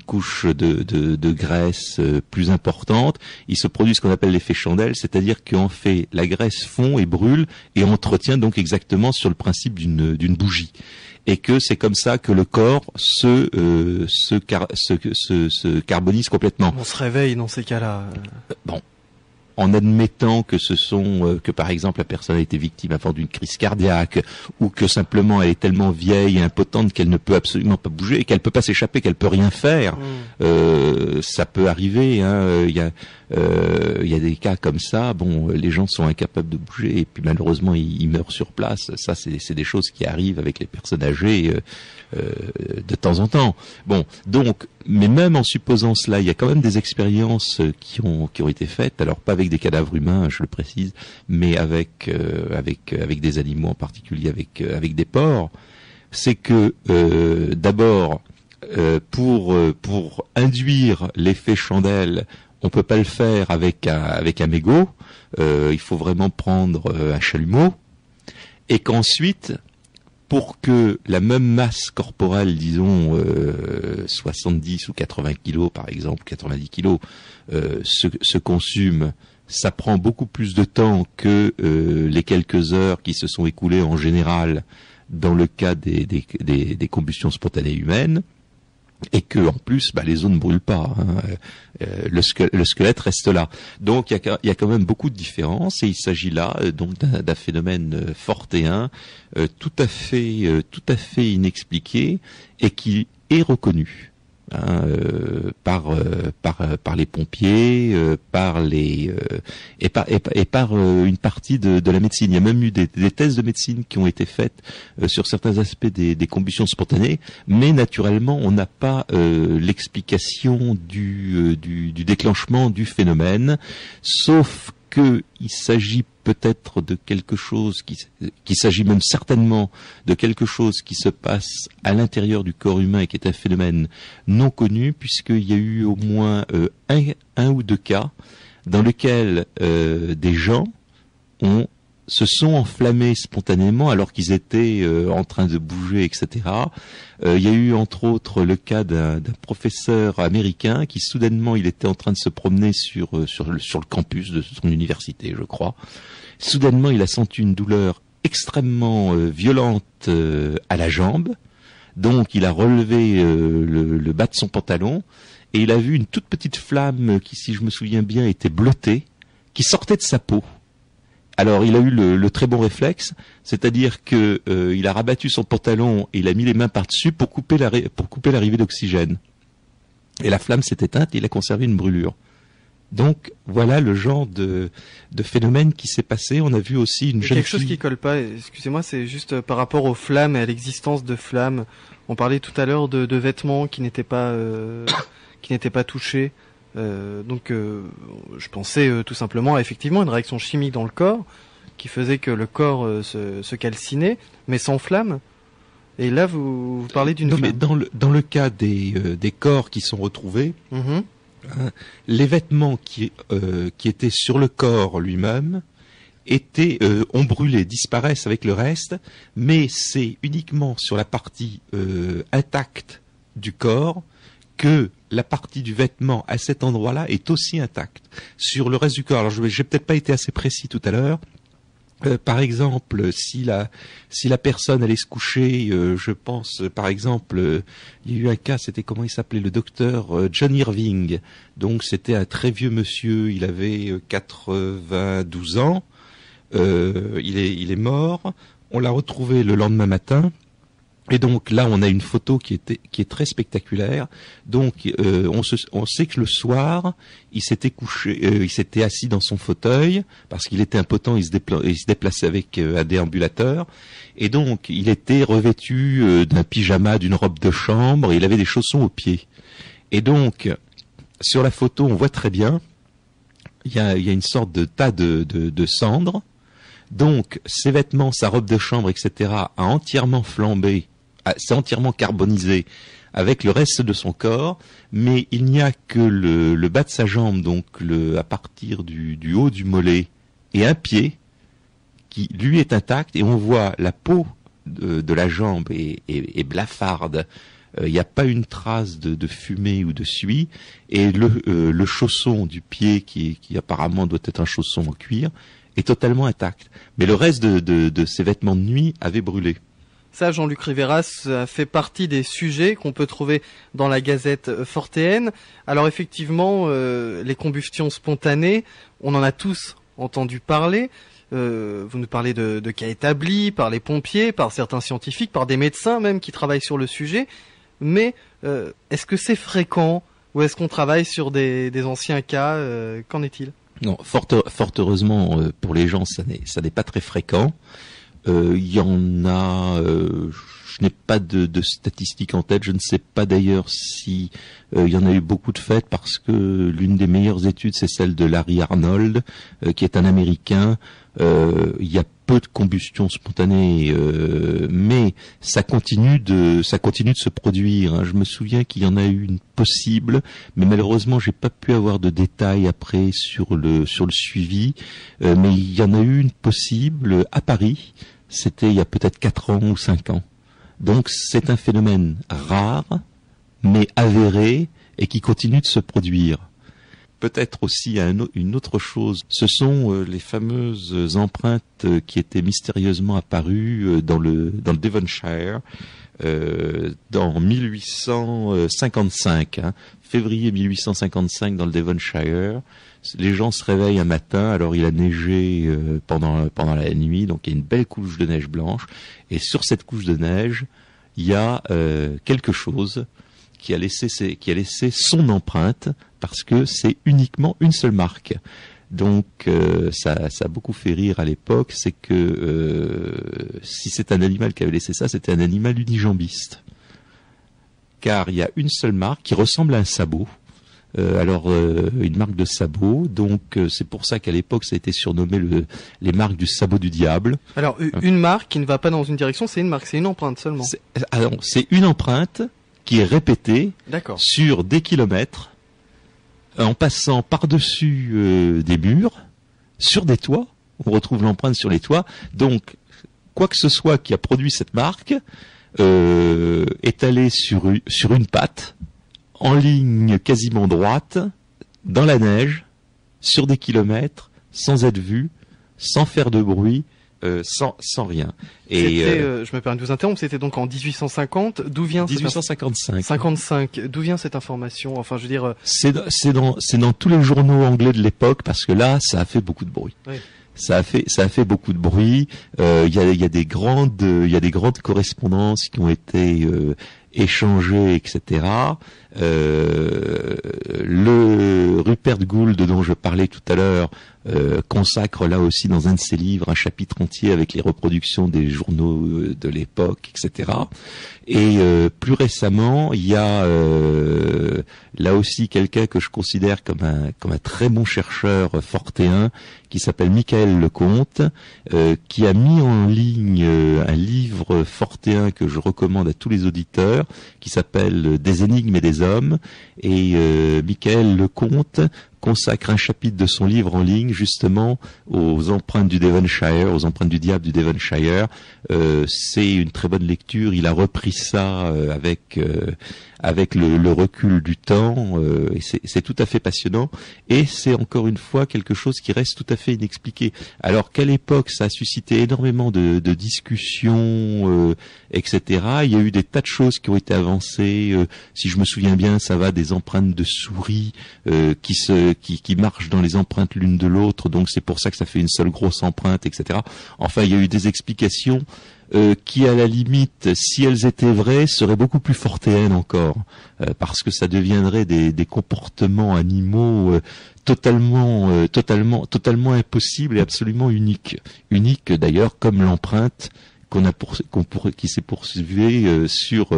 couche de graisse plus importante, il se produit ce qu'on appelle l'effet chandelle, c'est-à-dire qu'en fait la graisse fond et brûle et entretient donc exactement sur le principe d'une bougie. Et que c'est comme ça que le corps se carbonise complètement. On se réveille dans ces cas-là. Bon, en admettant que que par exemple la personne a été victime avant d'une crise cardiaque, ou que simplement elle est tellement vieille et impotente qu'elle ne peut absolument pas bouger, et qu'elle peut pas s'échapper, qu'elle peut rien faire. Ça peut arriver, hein. Il y a des cas comme ça. Bon, les gens sont incapables de bouger, et puis malheureusement ils meurent sur place. Ça, c'est des choses qui arrivent avec les personnes âgées de temps en temps. Bon, donc, mais même en supposant cela, il y a quand même des expériences qui ont été faites. Alors pas avec des cadavres humains, je le précise, mais avec des animaux, en particulier avec des porcs. C'est que d'abord, pour induire l'effet chandelle, on peut pas le faire avec un mégot. Il faut vraiment prendre un chalumeau, et qu'ensuite, pour que la même masse corporelle, disons 70 ou 80 kilos par exemple, 90 kilos, se consume, ça prend beaucoup plus de temps que les quelques heures qui se sont écoulées en général dans le cas des combustions spontanées humaines. Et que en plus, les os ne brûlent pas, hein. Le squelette reste là. Donc il y a quand même beaucoup de différences, et il s'agit là donc d'un phénomène fortéen, tout à fait inexpliqué, et qui est reconnu, hein, par les pompiers, par une partie de la médecine. Il y a même eu des thèses de médecine qui ont été faites sur certains aspects des combustions spontanées, mais naturellement on n'a pas l'explication du déclenchement du phénomène, sauf qu'il s'agit peut-être de quelque chose qu'il s'agit même certainement de quelque chose qui se passe à l'intérieur du corps humain, et qui est un phénomène non connu, puisqu'il y a eu au moins un ou deux cas dans lesquels des gens se sont enflammés spontanément alors qu'ils étaient en train de bouger, etc. Il y a eu entre autres le cas d'un professeur américain qui soudainement, il était en train de se promener sur le campus de son université, je crois. Soudainement, il a senti une douleur extrêmement violente à la jambe. Donc il a relevé le bas de son pantalon, et il a vu une toute petite flamme qui, si je me souviens bien, était bleutée, qui sortait de sa peau. Alors il a eu le très bon réflexe, c'est-à-dire que il a rabattu son pantalon et il a mis les mains par-dessus pour couper l'arrivée d'oxygène. Et la flamme s'est éteinte et il a conservé une brûlure. Donc voilà le genre de phénomène qui s'est passé. On a vu aussi une jeune quelque chose qui colle pas, excusez-moi, c'est juste par rapport aux flammes et à l'existence de flammes. On parlait tout à l'heure de vêtements qui n'étaient pas touchés. Donc je pensais tout simplement à effectivement une réaction chimique dans le corps qui faisait que le corps se calcinait, mais sans flamme. Et là, vous parlez d'une flamme. Mais dans le cas des corps qui sont retrouvés, les vêtements qui étaient sur le corps lui-même ont brûlé, disparaissent avec le reste, mais c'est uniquement sur la partie intacte du corps que la partie du vêtement à cet endroit-là est aussi intacte. Sur le reste du corps, alors j'ai peut-être pas été assez précis tout à l'heure. Par exemple, si la personne allait se coucher, je pense, par exemple, il y a eu un cas, c'était comment il s'appelait, le docteur John Irving. Donc c'était un très vieux monsieur, il avait 92 ans, il est mort. On l'a retrouvé le lendemain matin. Et donc là, on a une photo qui est très spectaculaire. Donc, on sait que le soir, il s'était couché, il s'était assis dans son fauteuil parce qu'il était impotent, il se déplaçait avec un déambulateur. Et donc, il était revêtu d'un pyjama, d'une robe de chambre. Et il avait des chaussons aux pieds. Et donc, sur la photo, on voit très bien, il y a une sorte de tas de cendres. Donc, ses vêtements, sa robe de chambre, etc., a entièrement flambé. C'est entièrement carbonisé avec le reste de son corps, mais il n'y a que le bas de sa jambe, donc à partir du haut du mollet, et un pied qui lui est intact, et on voit la peau de la jambe est blafarde. Il n'y a pas une trace de fumée ou de suie, et le chausson du pied qui apparemment doit être un chausson en cuir est totalement intact. Mais le reste de ses vêtements de nuit avait brûlé. Ça, Jean-Luc Riveras, ça fait partie des sujets qu'on peut trouver dans la Gazette fortéenne. Alors effectivement, les combustions spontanées, on en a tous entendu parler. Vous nous parlez de cas établis par les pompiers, par certains scientifiques, par des médecins même qui travaillent sur le sujet. Mais est-ce que c'est fréquent ou est-ce qu'on travaille sur des anciens cas Qu'en est-il ? Non, fort heureusement pour les gens, ça n'est pas très fréquent. Il y en a, je n'ai pas de statistiques en tête, je ne sais pas d'ailleurs si il y en a eu beaucoup de faites parce que l'une des meilleures études c'est celle de Larry Arnold, qui est un Américain. Il y a peu de combustion spontanée, mais ça continue de se produire. Hein. Je me souviens qu'il y en a eu une possible, mais malheureusement j'ai pas pu avoir de détails après sur le suivi. Mais il y en a eu une possible à Paris. C'était il y a peut-être 4 ans ou 5 ans. Donc c'est un phénomène rare, mais avéré et qui continue de se produire. Peut-être aussi une autre chose, ce sont les fameuses empreintes qui étaient mystérieusement apparues dans le Devonshire dans 1855, février 1855 dans le Devonshire. Les gens se réveillent un matin, alors il a neigé pendant la nuit, donc il y a une belle couche de neige blanche, et sur cette couche de neige, il y a quelque chose qui a laissé son empreinte, parce que c'est uniquement une seule marque. Donc ça a beaucoup fait rire à l'époque, c'est que si c'est un animal qui avait laissé ça, c'était un animal unijambiste. Car il y a une seule marque qui ressemble à un sabot. Une marque de sabot, donc c'est pour ça qu'à l'époque ça a été surnommé les marques du sabot du diable. Alors une marque qui ne va pas dans une direction, c'est une marque, c'est une empreinte seulement. C'est une empreinte qui est répétée sur des kilomètres, en passant par-dessus des murs, sur des toits. On retrouve l'empreinte sur les toits. Donc quoi que ce soit qui a produit cette marque est allé sur une patte, en ligne quasiment droite, dans la neige, sur des kilomètres, sans être vu, sans faire de bruit, sans rien. Et je me permets de vous interrompre, c'était donc en 1850. D'où vient 1855. 55. D'où vient cette information? Enfin, je veux dire. C'est dans tous les journaux anglais de l'époque parce que là, ça a fait beaucoup de bruit. Oui. Ça a fait beaucoup de bruit. Il y a des grandes correspondances qui ont été échangés, etc. Le Rupert Gould dont je parlais tout à l'heure consacre là aussi dans un de ses livres un chapitre entier avec les reproductions des journaux de l'époque, etc. Et plus récemment, il y a là aussi quelqu'un que je considère comme un très bon chercheur fortéen qui s'appelle Michael Lecomte, qui a mis en ligne un livre fortéen que je recommande à tous les auditeurs, qui s'appelle Des énigmes et des hommes. Et Michael Lecomte consacre un chapitre de son livre en ligne justement aux empreintes du Devonshire, aux empreintes du diable du Devonshire. C'est une très bonne lecture. Il a repris ça avec le recul du temps, et c'est tout à fait passionnant. Et c'est encore une fois quelque chose qui reste tout à fait inexpliqué. Alors qu'à l'époque, ça a suscité énormément de discussions, etc. Il y a eu des tas de choses qui ont été avancées. Si je me souviens bien, ça va des empreintes de souris qui marchent dans les empreintes l'une de l'autre, donc c'est pour ça que ça fait une seule grosse empreinte, etc. Enfin, il y a eu des explications qui, à la limite, si elles étaient vraies, seraient beaucoup plus fortéennes encore, parce que ça deviendrait des comportements animaux totalement impossibles et absolument uniques d'ailleurs, comme l'empreinte qui s'est poursuivie sur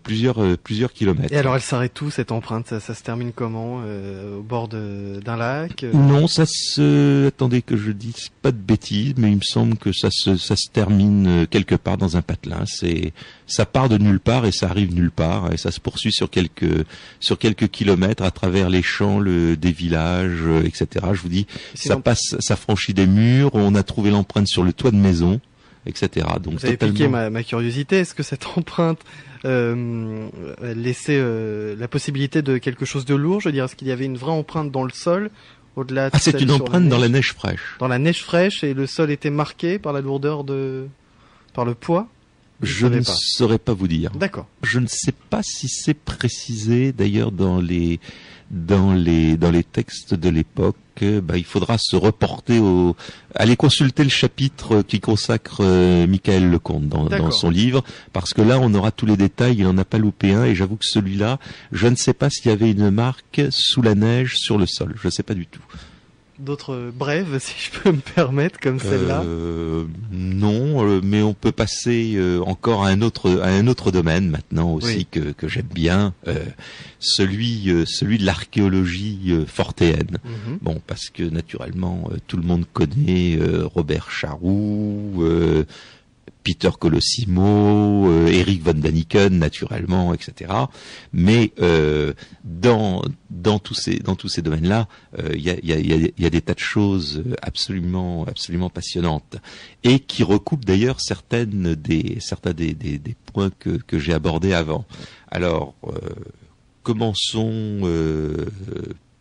plusieurs kilomètres. Et alors elle s'arrête où cette empreinte? Ça se termine comment? Au bord d'un lac? Non, attendez que je dise pas de bêtises, mais il me semble que ça se termine quelque part dans un patelin. Ça part de nulle part et ça arrive nulle part, et ça se poursuit sur quelques kilomètres à travers les champs, des villages, etc. Je vous dis, ça franchit des murs. On a trouvé l'empreinte sur le toit de maison, etc. Donc vous avez piqué ma curiosité. Est-ce que cette empreinte laissait la possibilité de quelque chose de lourd? Je veux dire, est-ce qu'il y avait une vraie empreinte dans le sol au-delà de c'est une empreinte dans la neige fraîche. Dans la neige fraîche, et le sol était marqué par la lourdeur par le poids? Je ne saurais pas vous dire. D'accord. Je ne sais pas si c'est précisé d'ailleurs dans les textes de l'époque. Il faudra se reporter aller consulter le chapitre qui consacre Michael Lecomte dans son livre, parce que là on aura tous les détails. Il n'en a pas loupé un, et j'avoue que celui-là, je ne sais pas s'il y avait une marque sous la neige sur le sol. Je ne sais pas du tout. D'autres brèves, si je peux me permettre, comme celle-là? Non, mais on peut passer encore à un autre domaine maintenant aussi, oui, que j'aime bien, celui de l'archéologie fortéenne. Mm-hmm. Bon, parce que naturellement tout le monde connaît Robert Charroux, Peter Colosimo, Eric von Daniken, naturellement, etc. Mais dans tous ces domaines-là, il y a des tas de choses absolument passionnantes, et qui recoupent d'ailleurs certains des points que j'ai abordés avant. Alors, commençons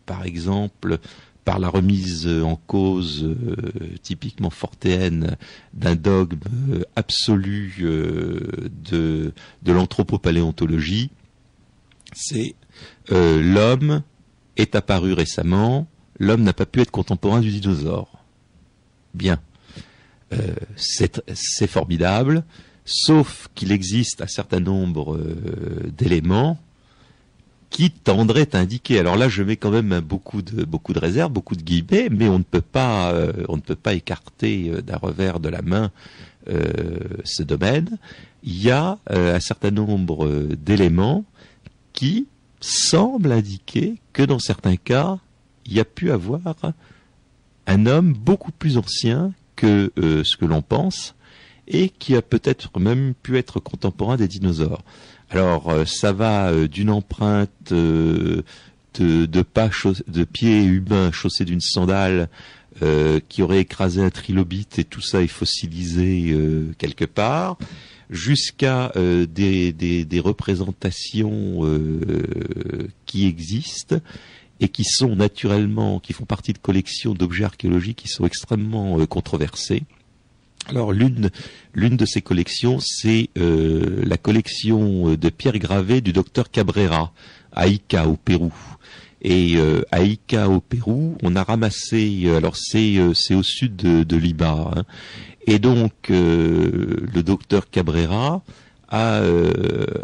par exemple par la remise en cause typiquement fortéenne d'un dogme absolu de l'anthropopaléontologie. C'est l'homme est apparu récemment, l'homme n'a pas pu être contemporain du dinosaure. Bien, c'est formidable, sauf qu'il existe un certain nombre d'éléments qui tendrait à indiquer. Alors là, je mets quand même beaucoup de réserves, beaucoup de guillemets, mais on ne peut pas écarter d'un revers de la main ce domaine. Il y a un certain nombre d'éléments qui semblent indiquer que dans certains cas, il y a pu avoir un homme beaucoup plus ancien que ce que l'on pense, et qui a peut-être même pu être contemporain des dinosaures. Alors, ça va d'une empreinte de pieds humains chaussés d'une sandale qui aurait écrasé un trilobite, et tout ça est fossilisé quelque part, jusqu'à des représentations qui existent et qui sont naturellement, qui font partie de collections d'objets archéologiques qui sont extrêmement controversées. Alors l'une de ces collections, c'est la collection de pierres gravées du docteur Cabrera à Ica au Pérou. Et à Ica au Pérou, on a ramassé, alors c'est au sud de Lima, hein. Et donc le docteur Cabrera a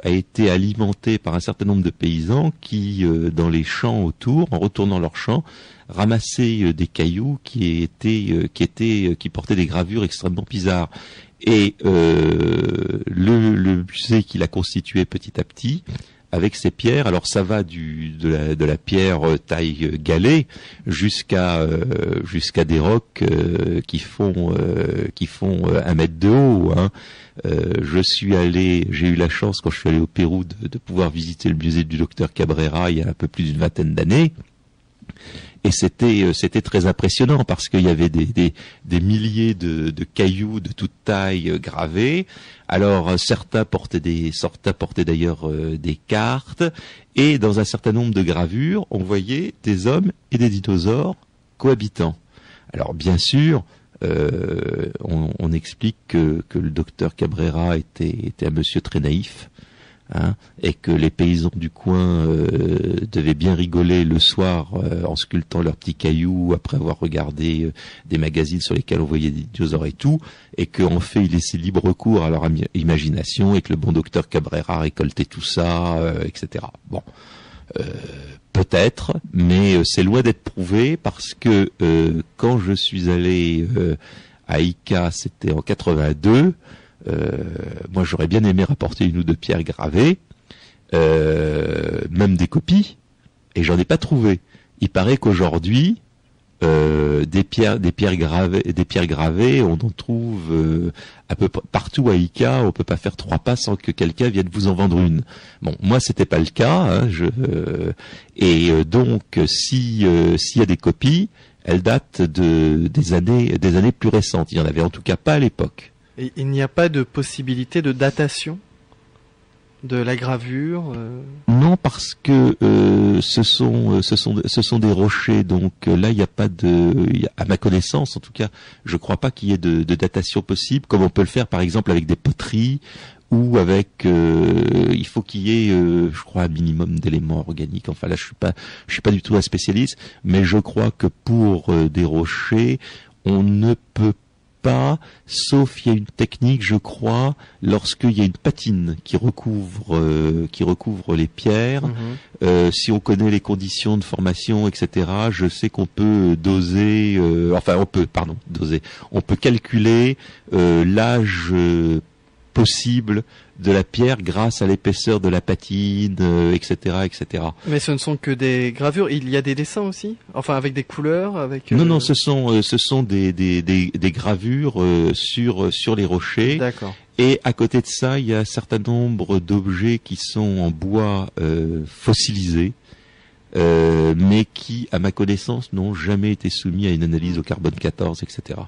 été alimenté par un certain nombre de paysans qui, dans les champs autour, en retournant leurs champs, ramassaient des cailloux qui portaient des gravures extrêmement bizarres. Et le musée qu'il a constitué petit à petit, avec ces pierres, alors ça va de la pierre taille galet jusqu'à des rocs qui font 1 mètre de haut. Hein. J'ai eu la chance quand je suis allé au Pérou de pouvoir visiter le musée du docteur Cabrera il y a un peu plus d'une vingtaine d'années. Et c'était très impressionnant parce qu'il y avait des milliers de cailloux de toute taille gravés. Alors certains portaient d'ailleurs des cartes, et dans un certain nombre de gravures, on voyait des hommes et des dinosaures cohabitant. Alors bien sûr, on explique que le docteur Cabrera était un monsieur très naïf. Hein, et que les paysans du coin devaient bien rigoler le soir en sculptant leurs petits cailloux après avoir regardé des magazines sur lesquels on voyait des dinosaures et tout, et qu'en fait ils laissaient libre cours à leur imagination, et que le bon docteur Cabrera récoltait tout ça, etc. Bon, peut-être, mais c'est loin d'être prouvé, parce que quand je suis allé à Ica, c'était en 82. Moi, j'aurais bien aimé rapporter 1 ou 2 pierres gravées, même des copies, et j'en ai pas trouvé. Il paraît qu'aujourd'hui, des pierres gravées, on en trouve à peu près partout à Ica. On peut pas faire 3 pas sans que quelqu'un vienne vous en vendre une. Bon, moi, c'était pas le cas. Hein, donc, s'il y a des copies, elles datent des années plus récentes. Il y en avait en tout cas pas à l'époque. Et il n'y a pas de possibilité de datation de la gravure Non, parce que ce sont des rochers, donc là il n'y a pas à ma connaissance en tout cas, je crois pas qu'il y ait de datation possible, comme on peut le faire par exemple avec des poteries, ou avec il faut qu'il y ait je crois un minimum d'éléments organiques. Enfin là je suis pas du tout un spécialiste, mais je crois que pour des rochers on ne peut pas, sauf il y a une technique, je crois, lorsqu'il y a une patine qui recouvre les pierres. Si on connaît les conditions de formation, etc., je sais qu'on peut doser, on peut calculer l'âge possible de la pierre grâce à l'épaisseur de la patine, etc., etc. Mais ce ne sont que des gravures. Il y a des dessins aussi, enfin avec des couleurs, avec. Non, ce sont des gravures sur les rochers. D'accord. Et à côté de ça, il y a un certain nombre d'objets qui sont en bois fossilisé, mais qui, à ma connaissance, n'ont jamais été soumis à une analyse au carbone 14, etc.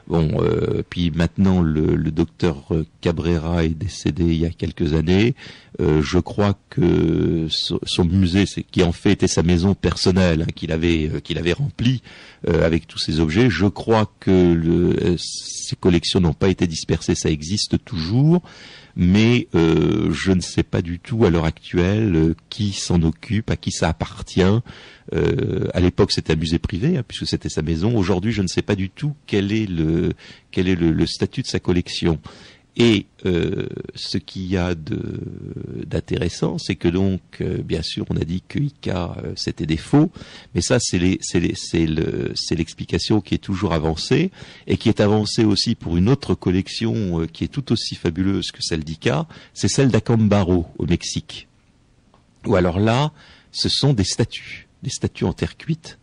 Bon, puis maintenant le docteur Cabrera est décédé il y a quelques années. Je crois que son musée, qui en fait était sa maison personnelle, hein, qu'il avait remplie avec tous ces objets. Je crois que ces collections n'ont pas été dispersées, ça existe toujours. Mais je ne sais pas du tout à l'heure actuelle qui s'en occupe, à qui ça appartient. À l'époque, c'était un musée privé, hein, puisque c'était sa maison. Aujourd'hui, je ne sais pas du tout quel est le statut de sa collection. Et ce qu'il y a d'intéressant, c'est que donc, bien sûr, on a dit que Ica c'était des faux, mais ça c'est l'explication qui est toujours avancée, et qui est avancée aussi pour une autre collection qui est tout aussi fabuleuse que celle d'Ica, c'est celle d'Acambaro au Mexique. Ou alors là, ce sont des statues en terre cuite.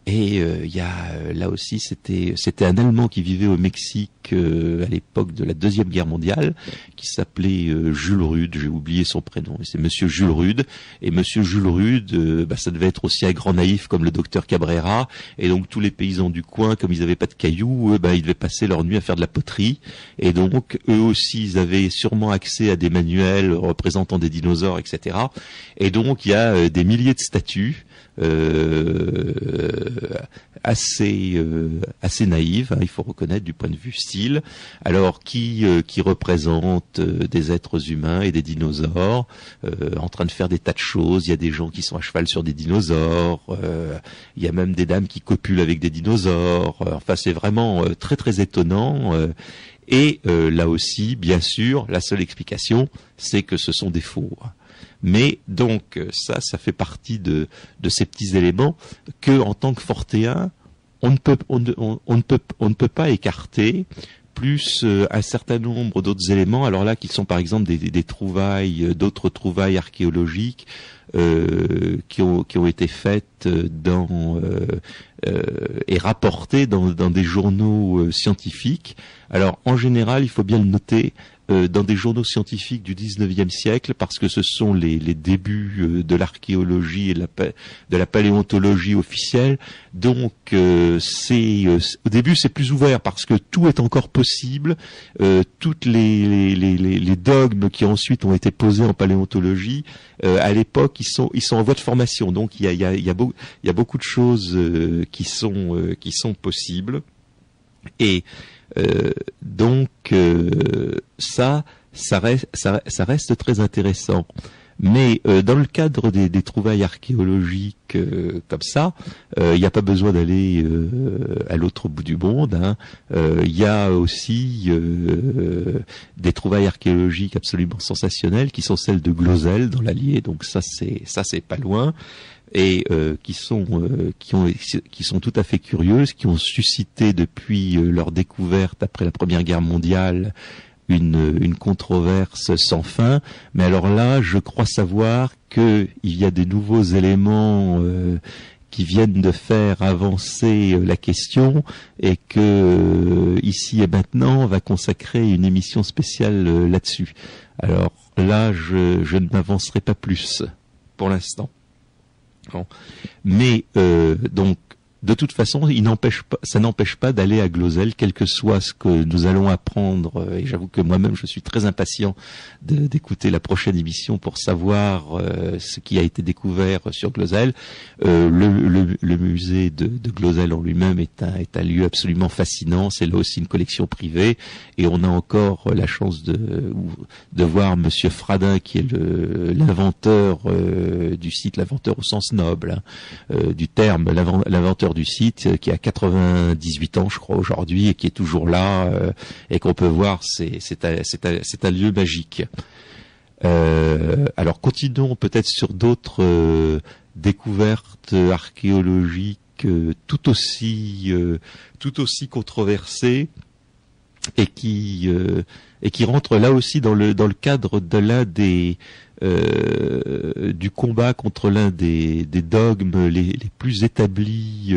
Et il y a là aussi, c'était un Allemand qui vivait au Mexique à l'époque de la Deuxième Guerre mondiale, qui s'appelait Jules Rude. J'ai oublié son prénom. C'est Monsieur Jules Rude. Et Monsieur Jules Rude, ça devait être aussi un grand naïf comme le docteur Cabrera. Et donc tous les paysans du coin, comme ils n'avaient pas de cailloux, ils devaient passer leur nuit à faire de la poterie. Et donc eux aussi, ils avaient sûrement accès à des manuels représentant des dinosaures, etc. Et donc il y a des milliers de statues. Assez naïve, hein, il faut reconnaître du point de vue style, alors qui représente des êtres humains et des dinosaures en train de faire des tas de choses. Il y a des gens qui sont à cheval sur des dinosaures, il y a même des dames qui copulent avec des dinosaures. Enfin, c'est vraiment très très étonnant. Et là aussi, bien sûr, la seule explication, c'est que ce sont des faux. Mais donc ça fait partie de ces petits éléments que, en tant que fortéen, on ne peut pas écarter, plus un certain nombre d'autres éléments. Alors là, qui sont par exemple des trouvailles, d'autres trouvailles archéologiques qui ont été faites et rapportées dans des journaux scientifiques. Alors en général, il faut bien le noter, dans des journaux scientifiques du 19e siècle, parce que ce sont les débuts de l'archéologie et de la paléontologie officielle. Donc au début c'est plus ouvert parce que tout est encore possible. Toutes les dogmes qui ensuite ont été posés en paléontologie, à l'époque ils sont en voie de formation. Donc il y a beaucoup de choses qui sont possibles. Et donc ça reste très intéressant. Mais dans le cadre des trouvailles archéologiques comme ça, il n'y a pas besoin d'aller à l'autre bout du monde. Hein. Il y a aussi des trouvailles archéologiques absolument sensationnelles qui sont celles de Glozell dans l'Allier. Donc ça c'est pas loin. Et qui sont tout à fait curieuses, qui ont suscité depuis leur découverte après la Première Guerre mondiale une controverse sans fin. Mais alors là, je crois savoir qu'il y a des nouveaux éléments qui viennent de faire avancer la question, et que ici et maintenant on va consacrer une émission spéciale là-dessus. Alors là, je ne m'avancerai pas plus pour l'instant. Bon. Mais donc de toute façon, ça n'empêche pas d'aller à Glozell, quel que soit ce que nous allons apprendre. Et j'avoue que moi-même, je suis très impatient d'écouter la prochaine émission pour savoir ce qui a été découvert sur Glozell. Le musée de Glozell en lui-même est un lieu absolument fascinant. C'est là aussi une collection privée, et on a encore la chance de voir Monsieur Fradin, qui est l'inventeur du site, l'inventeur au sens noble du terme, l'inventeur du site, qui a 98 ans je crois aujourd'hui, et qui est toujours là, et qu'on peut voir. C'est un lieu magique. Alors continuons peut-être sur d'autres découvertes archéologiques tout aussi controversées, et qui rentrent là aussi dans le cadre de l'un du combat contre l'un des dogmes les plus établis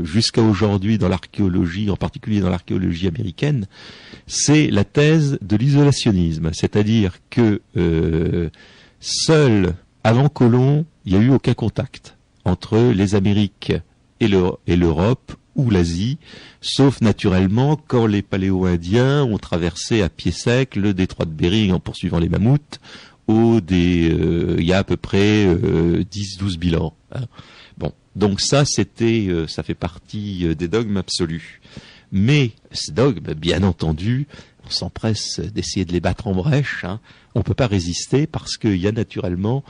jusqu'à aujourd'hui dans l'archéologie, en particulier dans l'archéologie américaine. C'est la thèse de l'isolationnisme, c'est-à-dire que seul avant Colomb, il n'y a eu aucun contact entre les Amériques et l'Europe ou l'Asie, sauf naturellement quand les Paléo-Indiens ont traversé à pied sec le détroit de Bering en poursuivant les mammouths, il y a à peu près 10-12 000 ans. Hein. Bon, donc ça fait partie des dogmes absolus. Mais ces dogmes, bien entendu, on s'empresse d'essayer de les battre en brèche. Hein. On ne peut pas résister parce qu'il y a naturellement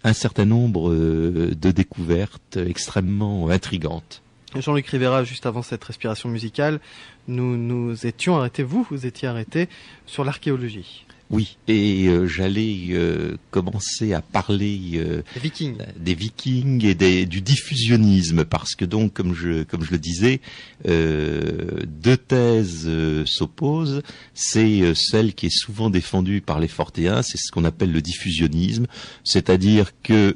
un certain nombre de découvertes extrêmement intrigantes. Jean-Luc Rivera, juste avant cette respiration musicale, nous étions arrêtés, vous étiez arrêté sur l'archéologie. Oui, et j'allais commencer à parler des Vikings et du diffusionnisme, parce que donc, comme je le disais, deux thèses s'opposent. C'est celle qui est souvent défendue par les fortéens, c'est ce qu'on appelle le diffusionnisme, c'est-à-dire que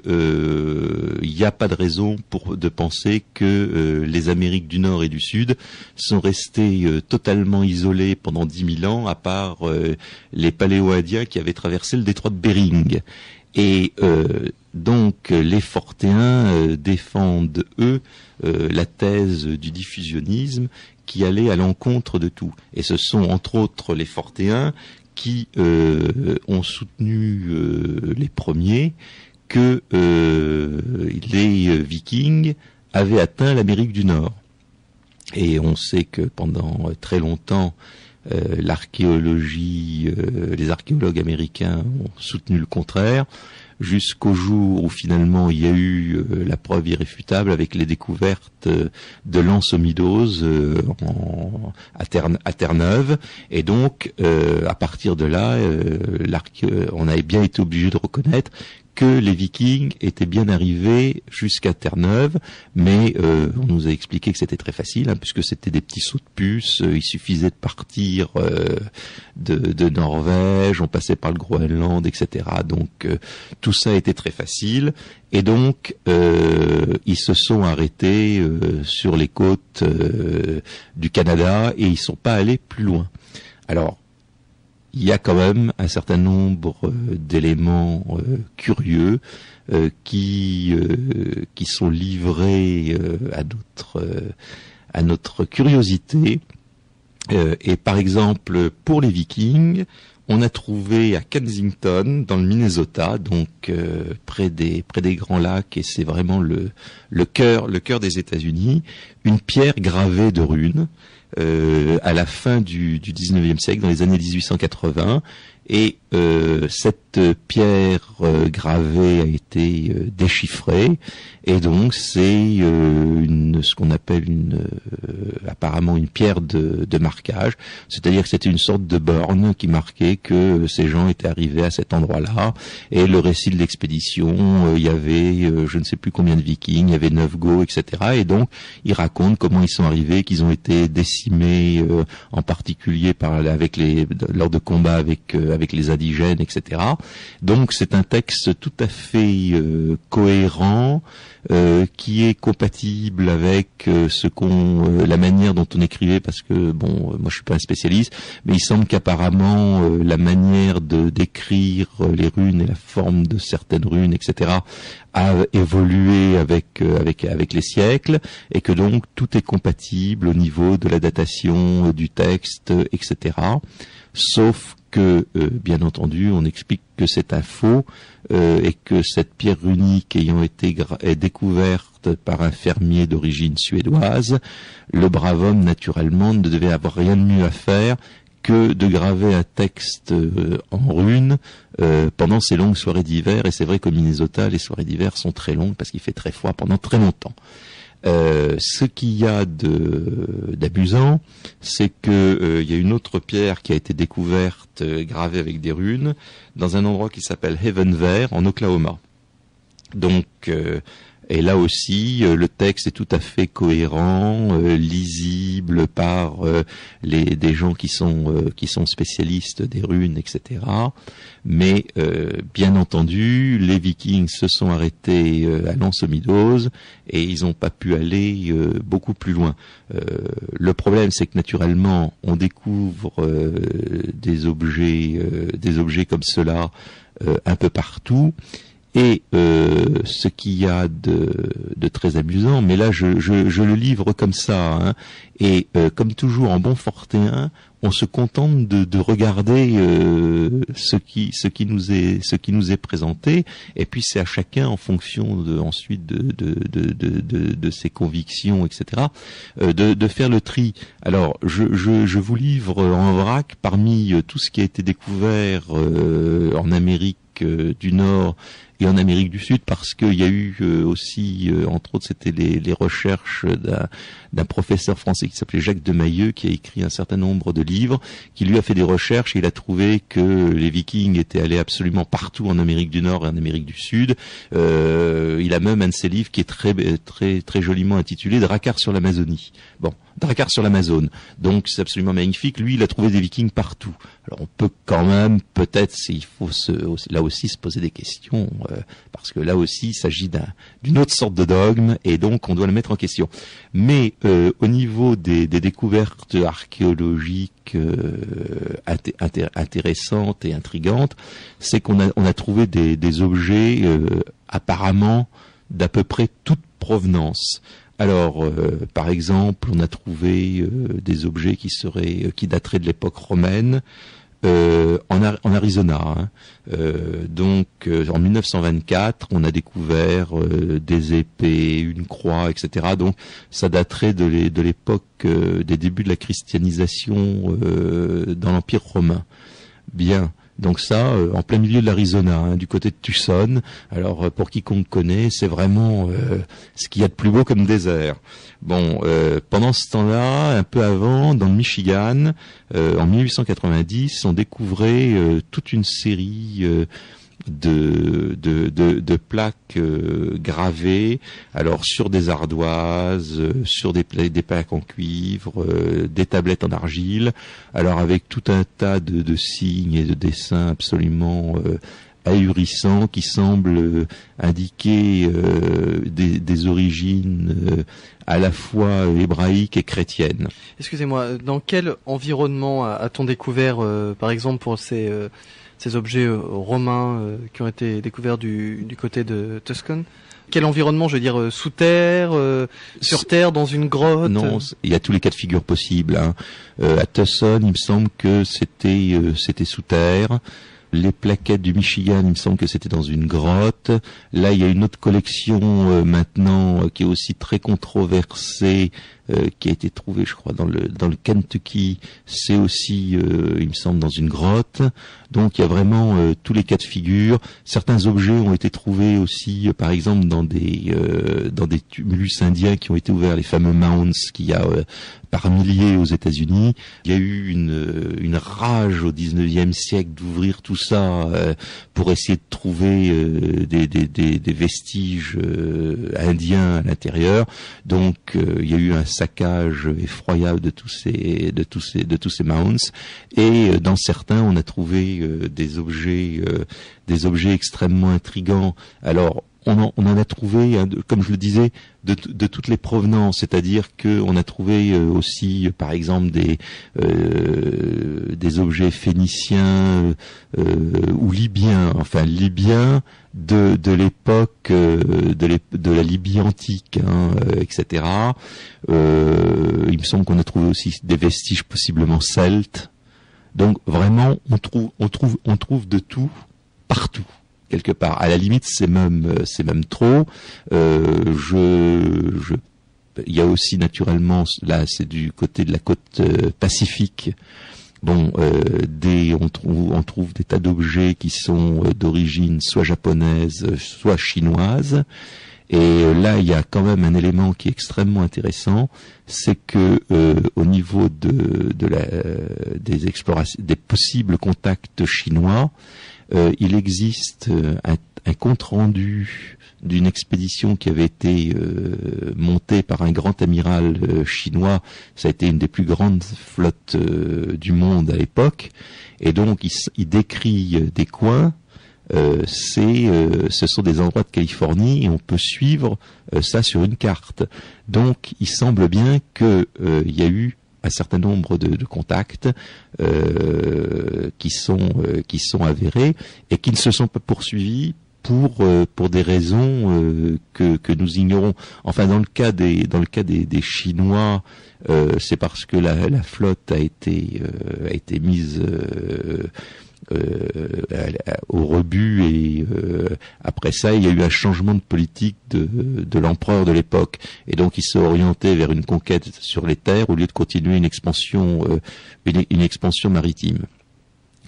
il n'y a pas de raison de penser que les Amériques du Nord et du Sud sont restées totalement isolées pendant 10 000 ans, à part les Paléo-Indiens qui avaient traversé le détroit de Bering. Et donc les fortéens défendent, eux, la thèse du diffusionnisme qui allait à l'encontre de tout. Et ce sont entre autres les fortéens qui ont soutenu les premiers que les Vikings avaient atteint l'Amérique du Nord. Et on sait que pendant très longtemps, L'archéologie, les archéologues américains ont soutenu le contraire, jusqu'au jour où finalement il y a eu la preuve irréfutable avec les découvertes de l'Anse-aux-Midoses à Terre-Neuve. Et donc, à partir de là, on avait bien été obligé de reconnaître que les Vikings étaient bien arrivés jusqu'à Terre-Neuve, mais on nous a expliqué que c'était très facile, puisque c'était des petits sauts de puce, il suffisait de partir de Norvège, on passait par le Groenland, etc. Donc tout ça était très facile, et donc ils se sont arrêtés sur les côtes du Canada, et ils sont pas allés plus loin. Alors, il y a quand même un certain nombre d'éléments curieux qui sont livrés à notre curiosité. Et par exemple, pour les Vikings, on a trouvé à Kensington, dans le Minnesota, donc près des Grands Lacs, et c'est vraiment le cœur des États-Unis, une pierre gravée de runes. À la fin du 19e siècle, dans les années 1880, et cette pierre gravée a été déchiffrée, et donc c'est ce qu'on appelle apparemment une pierre de marquage, c'est-à-dire que c'était une sorte de borne qui marquait que ces gens étaient arrivés à cet endroit-là, et le récit de l'expédition, il y avait je ne sais plus combien de Vikings, il y avait 9 Goths, etc. Et donc ils racontent comment ils sont arrivés, qu'ils ont été décimés en particulier lors de combats avec les indigènes, etc. Donc c'est un texte tout à fait cohérent, qui est compatible avec la manière dont on écrivait, parce que bon, moi je suis pas un spécialiste, mais il semble qu'apparemment la manière d'écrire les runes et la forme de certaines runes, etc., a évolué avec les siècles, et que donc tout est compatible au niveau de la datation du texte, etc. Sauf que, bien entendu, on explique que c'est un faux, et que cette pierre runique ayant été découverte par un fermier d'origine suédoise, le brave homme, naturellement, ne devait avoir rien de mieux à faire que de graver un texte en runes pendant ces longues soirées d'hiver. Et c'est vrai qu'au Minnesota, les soirées d'hiver sont très longues parce qu'il fait très froid pendant très longtemps. Ce qu'il y a d'amusant, c'est que il y a une autre pierre qui a été découverte, gravée avec des runes, dans un endroit qui s'appelle Heavenver, en Oklahoma. Donc, et là aussi, le texte est tout à fait cohérent, lisible par des gens qui sont spécialistes des runes, etc. Mais bien entendu, les Vikings se sont arrêtés à l'Anse-aux-Midoses et ils n'ont pas pu aller beaucoup plus loin. Le problème, c'est que naturellement, on découvre des objets comme cela un peu partout. Et ce qu'il y a de très amusant, mais là je le livre comme ça, et comme toujours en bon fortéen, on se contente de regarder ce qui nous est présenté, et puis c'est à chacun en fonction ensuite de ses convictions, etc., de faire le tri. Alors je vous livre en vrac parmi tout ce qui a été découvert en Amérique du Nord et en Amérique du Sud, parce qu'il y a eu aussi, entre autres, c'était les recherches d'un professeur français qui s'appelait Jacques Demayeux, qui a écrit un certain nombre de livres, qui lui a fait des recherches et il a trouvé que les Vikings étaient allés absolument partout en Amérique du Nord et en Amérique du Sud. Il a même un de ses livres qui est très très très joliment intitulé Drakkar sur l'Amazonie. Bon, Drakkar sur l'Amazone. Donc c'est absolument magnifique. Lui, il a trouvé des Vikings partout. Alors on peut quand même, peut-être, il faut là aussi se poser des questions, parce que là aussi il s'agit d'une autre sorte de dogme, et donc on doit le mettre en question. Mais au niveau des découvertes archéologiques intéressantes et intrigantes, c'est qu'on a trouvé des objets apparemment d'à peu près toute provenance. Alors, par exemple, on a trouvé des objets qui dateraient de l'époque romaine, en Arizona. Hein. Donc en 1924, on a découvert des épées, une croix, etc. Donc ça daterait de l'époque des débuts de la christianisation dans l'Empire romain. Bien. Donc ça, en plein milieu de l'Arizona, hein, du côté de Tucson. Alors pour quiconque connaît, c'est vraiment ce qu'il y a de plus beau comme désert. Bon, pendant ce temps-là, un peu avant, dans le Michigan, en 1890, on découvrait toute une série de plaques gravées, alors sur des ardoises, sur des plaques en cuivre, des tablettes en argile, alors avec tout un tas de signes et de dessins absolument ahurissants qui semblent indiquer des origines à la fois hébraïques et chrétiennes. Excusez-moi, dans quel environnement a-t-on découvert, par exemple, pour ces objets romains qui ont été découverts du côté de Tucson? Quel environnement, je veux dire, sous terre, sur terre, dans une grotte? Non, il y a tous les cas de figure possibles. Hein. À Tucson, il me semble que c'était sous terre. Les plaquettes du Michigan, il me semble que c'était dans une grotte. Là, il y a une autre collection maintenant qui est aussi très controversée, qui a été trouvée, je crois, dans le Kentucky. C'est aussi, il me semble, dans une grotte. Donc, il y a vraiment tous les cas de figure. Certains objets ont été trouvés aussi, par exemple, dans des tumulus indiens qui ont été ouverts, les fameux mounds qu'il y a par milliers aux États-Unis. Il y a eu une rage au 19e siècle d'ouvrir tout ça pour essayer de trouver des vestiges indiens à l'intérieur. Donc il y a eu un saccage effroyable de tous ces mounds, et dans certains on a trouvé des objets extrêmement intrigants. Alors on en a trouvé, hein, comme je le disais, de toutes les provenances, c'est-à-dire que on a trouvé aussi, par exemple, des objets phéniciens ou libyens, de l'époque de la Libye antique, hein, etc. Il me semble qu'on a trouvé aussi des vestiges possiblement celtes. Donc vraiment, on trouve de tout partout. Quelque part, à la limite, c'est même trop. Il y a aussi naturellement, là, c'est du côté de la côte pacifique. Bon, on trouve des tas d'objets qui sont d'origine soit japonaise, soit chinoise. Et là, il y a quand même un élément qui est extrêmement intéressant, c'est que au niveau des explorations, des possibles contacts chinois, il existe un compte-rendu d'une expédition qui avait été montée par un grand amiral chinois. Ça a été une des plus grandes flottes du monde à l'époque. Et donc, il décrit des coins. Ce sont des endroits de Californie et on peut suivre ça sur une carte. Donc, il semble bien que il y a eu un certain nombre de contacts qui sont avérés et qui ne se sont pas poursuivis pour des raisons que nous ignorons. Enfin, dans le cas des Chinois, c'est parce que la flotte a été mise au rebut, et après ça il y a eu un changement de politique de l'empereur de l'époque, et donc il s'est orienté vers une conquête sur les terres au lieu de continuer une expansion maritime.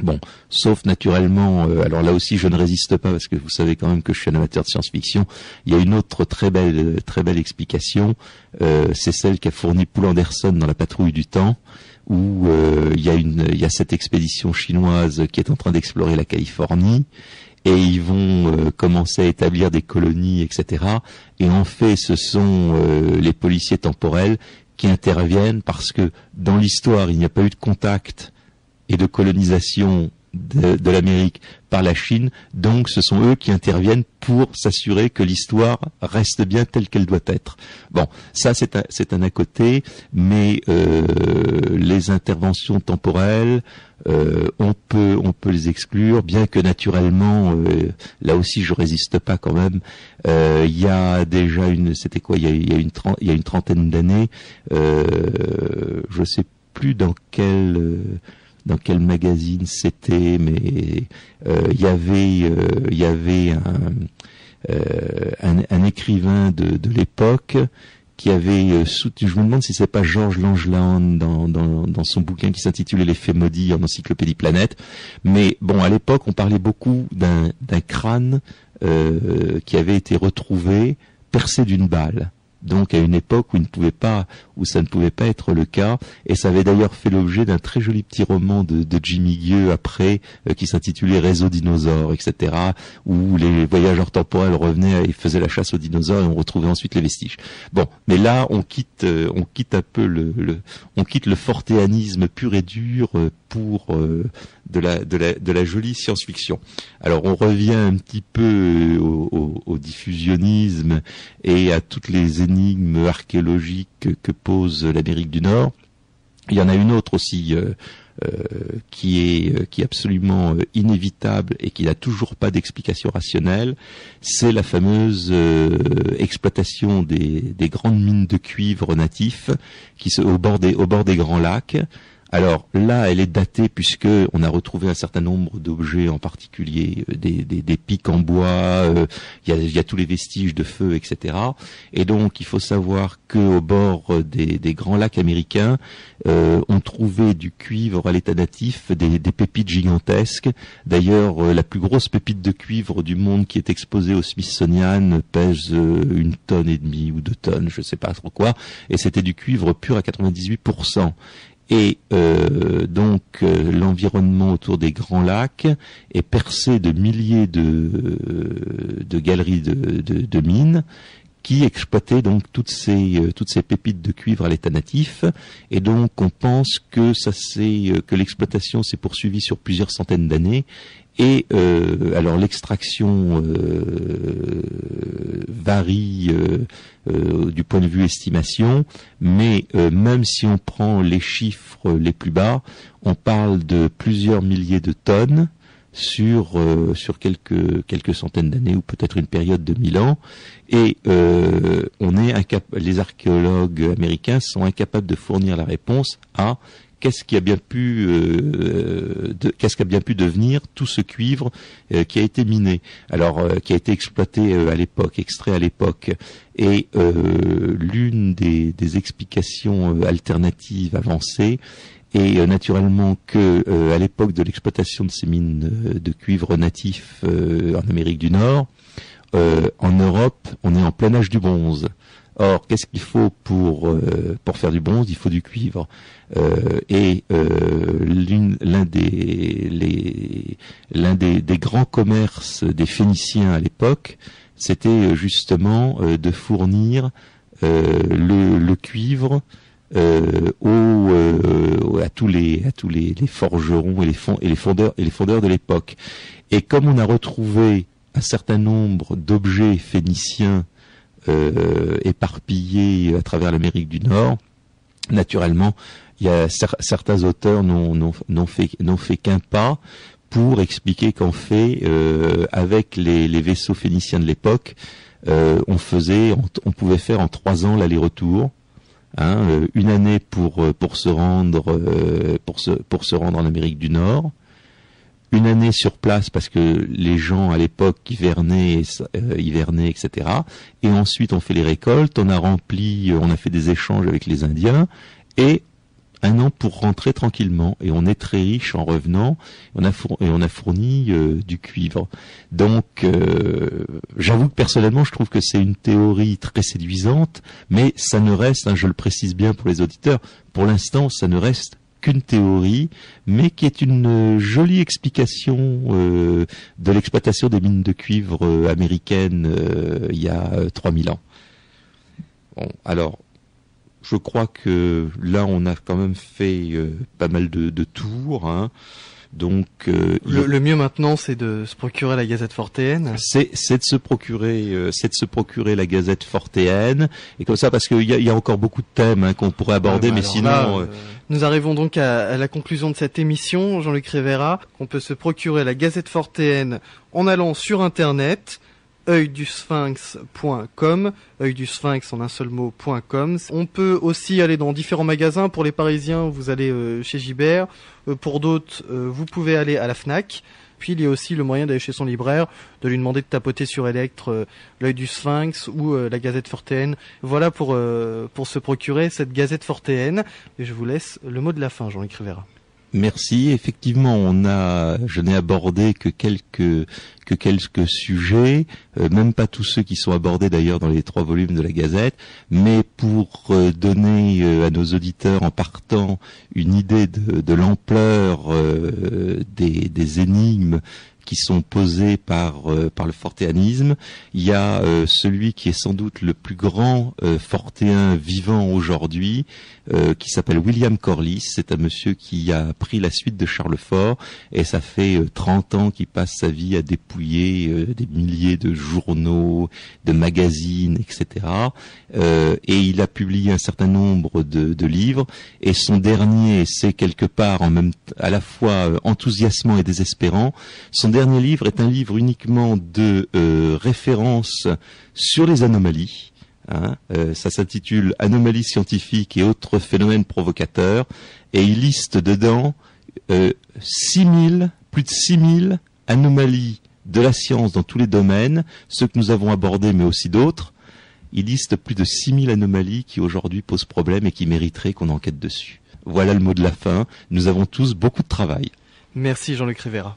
Bon, sauf naturellement, alors là aussi je ne résiste pas parce que vous savez quand même que je suis un amateur de science-fiction. Il y a une autre très belle explication, c'est celle qu'a fournie Poul Anderson dans La Patrouille du Temps, où il y a cette expédition chinoise qui est en train d'explorer la Californie, et ils vont commencer à établir des colonies, etc. Et en fait, ce sont les policiers temporels qui interviennent, parce que dans l'histoire, il n'y a pas eu de contact et de colonisation de l'Amérique par la Chine, donc ce sont eux qui interviennent pour s'assurer que l'histoire reste bien telle qu'elle doit être. Bon, ça c'est un à côté, mais les interventions temporelles, on peut les exclure, bien que naturellement, là aussi je résiste pas quand même. Il y a déjà c'était quoi, il y a une trentaine d'années, je sais plus dans quel dans quel magazine c'était, mais il y avait un écrivain de l'époque qui avait soutenu, je me demande si c'est pas Georges Langelaan dans son bouquin qui s'intitulait L'effet maudit en encyclopédie Planète. Mais bon, à l'époque, on parlait beaucoup d'un crâne qui avait été retrouvé percé d'une balle. Donc à une époque où ça ne pouvait pas être le cas, et ça avait d'ailleurs fait l'objet d'un très joli petit roman de Jimmy Gueux après, qui s'intitulait Réseau dinosaures, etc., où les voyageurs temporels revenaient et faisaient la chasse aux dinosaures et on retrouvait ensuite les vestiges. Bon, mais là on quitte un peu on quitte le fortéanisme pur et dur pour de la jolie science-fiction. Alors on revient un petit peu au diffusionnisme et à toutes les énigmes archéologiques que pose l'Amérique du Nord. Il y en a une autre aussi qui est absolument inévitable et qui n'a toujours pas d'explication rationnelle. C'est la fameuse exploitation des grandes mines de cuivre natifs au bord des grands lacs. Alors là, elle est datée puisque on a retrouvé un certain nombre d'objets, en particulier des pics en bois. Il y a tous les vestiges de feu, etc. Et donc, il faut savoir que au bord des grands lacs américains, on trouvait du cuivre à l'état natif, des pépites gigantesques. D'ailleurs, la plus grosse pépite de cuivre du monde qui est exposée au Smithsonian pèse 1,5 tonne ou 2 tonnes, je ne sais pas trop quoi. Et c'était du cuivre pur à 98%. Et donc l'environnement autour des grands lacs est percé de milliers de galeries de mines qui exploitaient donc toutes ces pépites de cuivre à l'état natif. Et donc on pense que que l'exploitation s'est poursuivie sur plusieurs centaines d'années. Et alors l'extraction varie du point de vue estimation, mais même si on prend les chiffres les plus bas, on parle de plusieurs milliers de tonnes sur quelques centaines d'années ou peut-être une période de 1000 ans. Et les archéologues américains sont incapables de fournir la réponse à qu'est-ce qui a bien pu devenir tout ce cuivre qui a été miné, alors qui a été exploité à l'époque, extrait à l'époque. Et l'une des explications alternatives avancées est naturellement que à l'époque de l'exploitation de ces mines de cuivre natifs en Amérique du Nord, en Europe, on est en plein âge du bronze. Or, qu'est-ce qu'il faut pour faire du bronze? Il faut du cuivre. L'un des grands commerces des Phéniciens à l'époque, c'était justement de fournir le cuivre à tous les forgerons et les fondeurs de l'époque. Et comme on a retrouvé un certain nombre d'objets phéniciens éparpillés à travers l'Amérique du Nord, naturellement, il y a certains auteurs n'ont fait qu'un pas pour expliquer qu'en fait, avec les vaisseaux phéniciens de l'époque, on pouvait faire en 3 ans l'aller-retour, une année pour se rendre en Amérique du Nord, une année sur place parce que les gens à l'époque hivernaient, etc. Et ensuite on fait les récoltes, on a fait des échanges avec les Indiens, et 1 an pour rentrer tranquillement. Et on est très riche en revenant, on a fourni du cuivre. Donc j'avoue que personnellement je trouve que c'est une théorie très séduisante, mais ça ne reste, je le précise bien pour les auditeurs, pour l'instant ça ne reste qu'une théorie, mais qui est une jolie explication de l'exploitation des mines de cuivre américaines il y a 3000 ans. Bon, alors, je crois que là, on a quand même fait pas mal de tours. Donc le mieux maintenant, c'est de se procurer la Gazette Fortéenne. C'est de se procurer la Gazette Fortéenne, et comme ça, parce qu'il y a encore beaucoup de thèmes qu'on pourrait aborder, mais sinon. Là, nous arrivons donc à la conclusion de cette émission, Jean-Luc Rivera. On peut se procurer la Gazette Fortéenne en allant sur Internet, oeildusphinx.com, œil du sphinx en un seul mot.com. On peut aussi aller dans différents magasins. Pour les Parisiens, vous allez chez Gibert. Pour d'autres, vous pouvez aller à la Fnac. Puis il y a aussi le moyen d'aller chez son libraire, de lui demander de tapoter sur Electre l'œil du sphinx ou la Gazette fortéenne. Voilà pour se procurer cette Gazette fortéenne. Et je vous laisse le mot de la fin, Jean-Luc Rivera. Merci. Effectivement, je n'ai abordé que quelques sujets, même pas tous ceux qui sont abordés d'ailleurs dans les 3 volumes de la Gazette, mais pour donner à nos auditeurs en partant une idée de l'ampleur des énigmes qui sont posées par le fortéanisme. Il y a celui qui est sans doute le plus grand fortéen vivant aujourd'hui, qui s'appelle William Corliss. C'est un monsieur qui a pris la suite de Charles Fort, et ça fait 30 ans qu'il passe sa vie à dépouiller des milliers de journaux, de magazines, etc. Et il a publié un certain nombre de livres, et son dernier, c'est quelque part à la fois enthousiasmant et désespérant. Son dernier livre est un livre uniquement de références sur les anomalies. Ça s'intitule Anomalies scientifiques et autres phénomènes provocateurs, et il liste dedans plus de 6000 anomalies de la science dans tous les domaines, ceux que nous avons abordés mais aussi d'autres. Il liste plus de 6000 anomalies qui aujourd'hui posent problème et qui mériteraient qu'on enquête dessus. Voilà le mot de la fin. Nous avons tous beaucoup de travail. Merci Jean-Luc Rivera.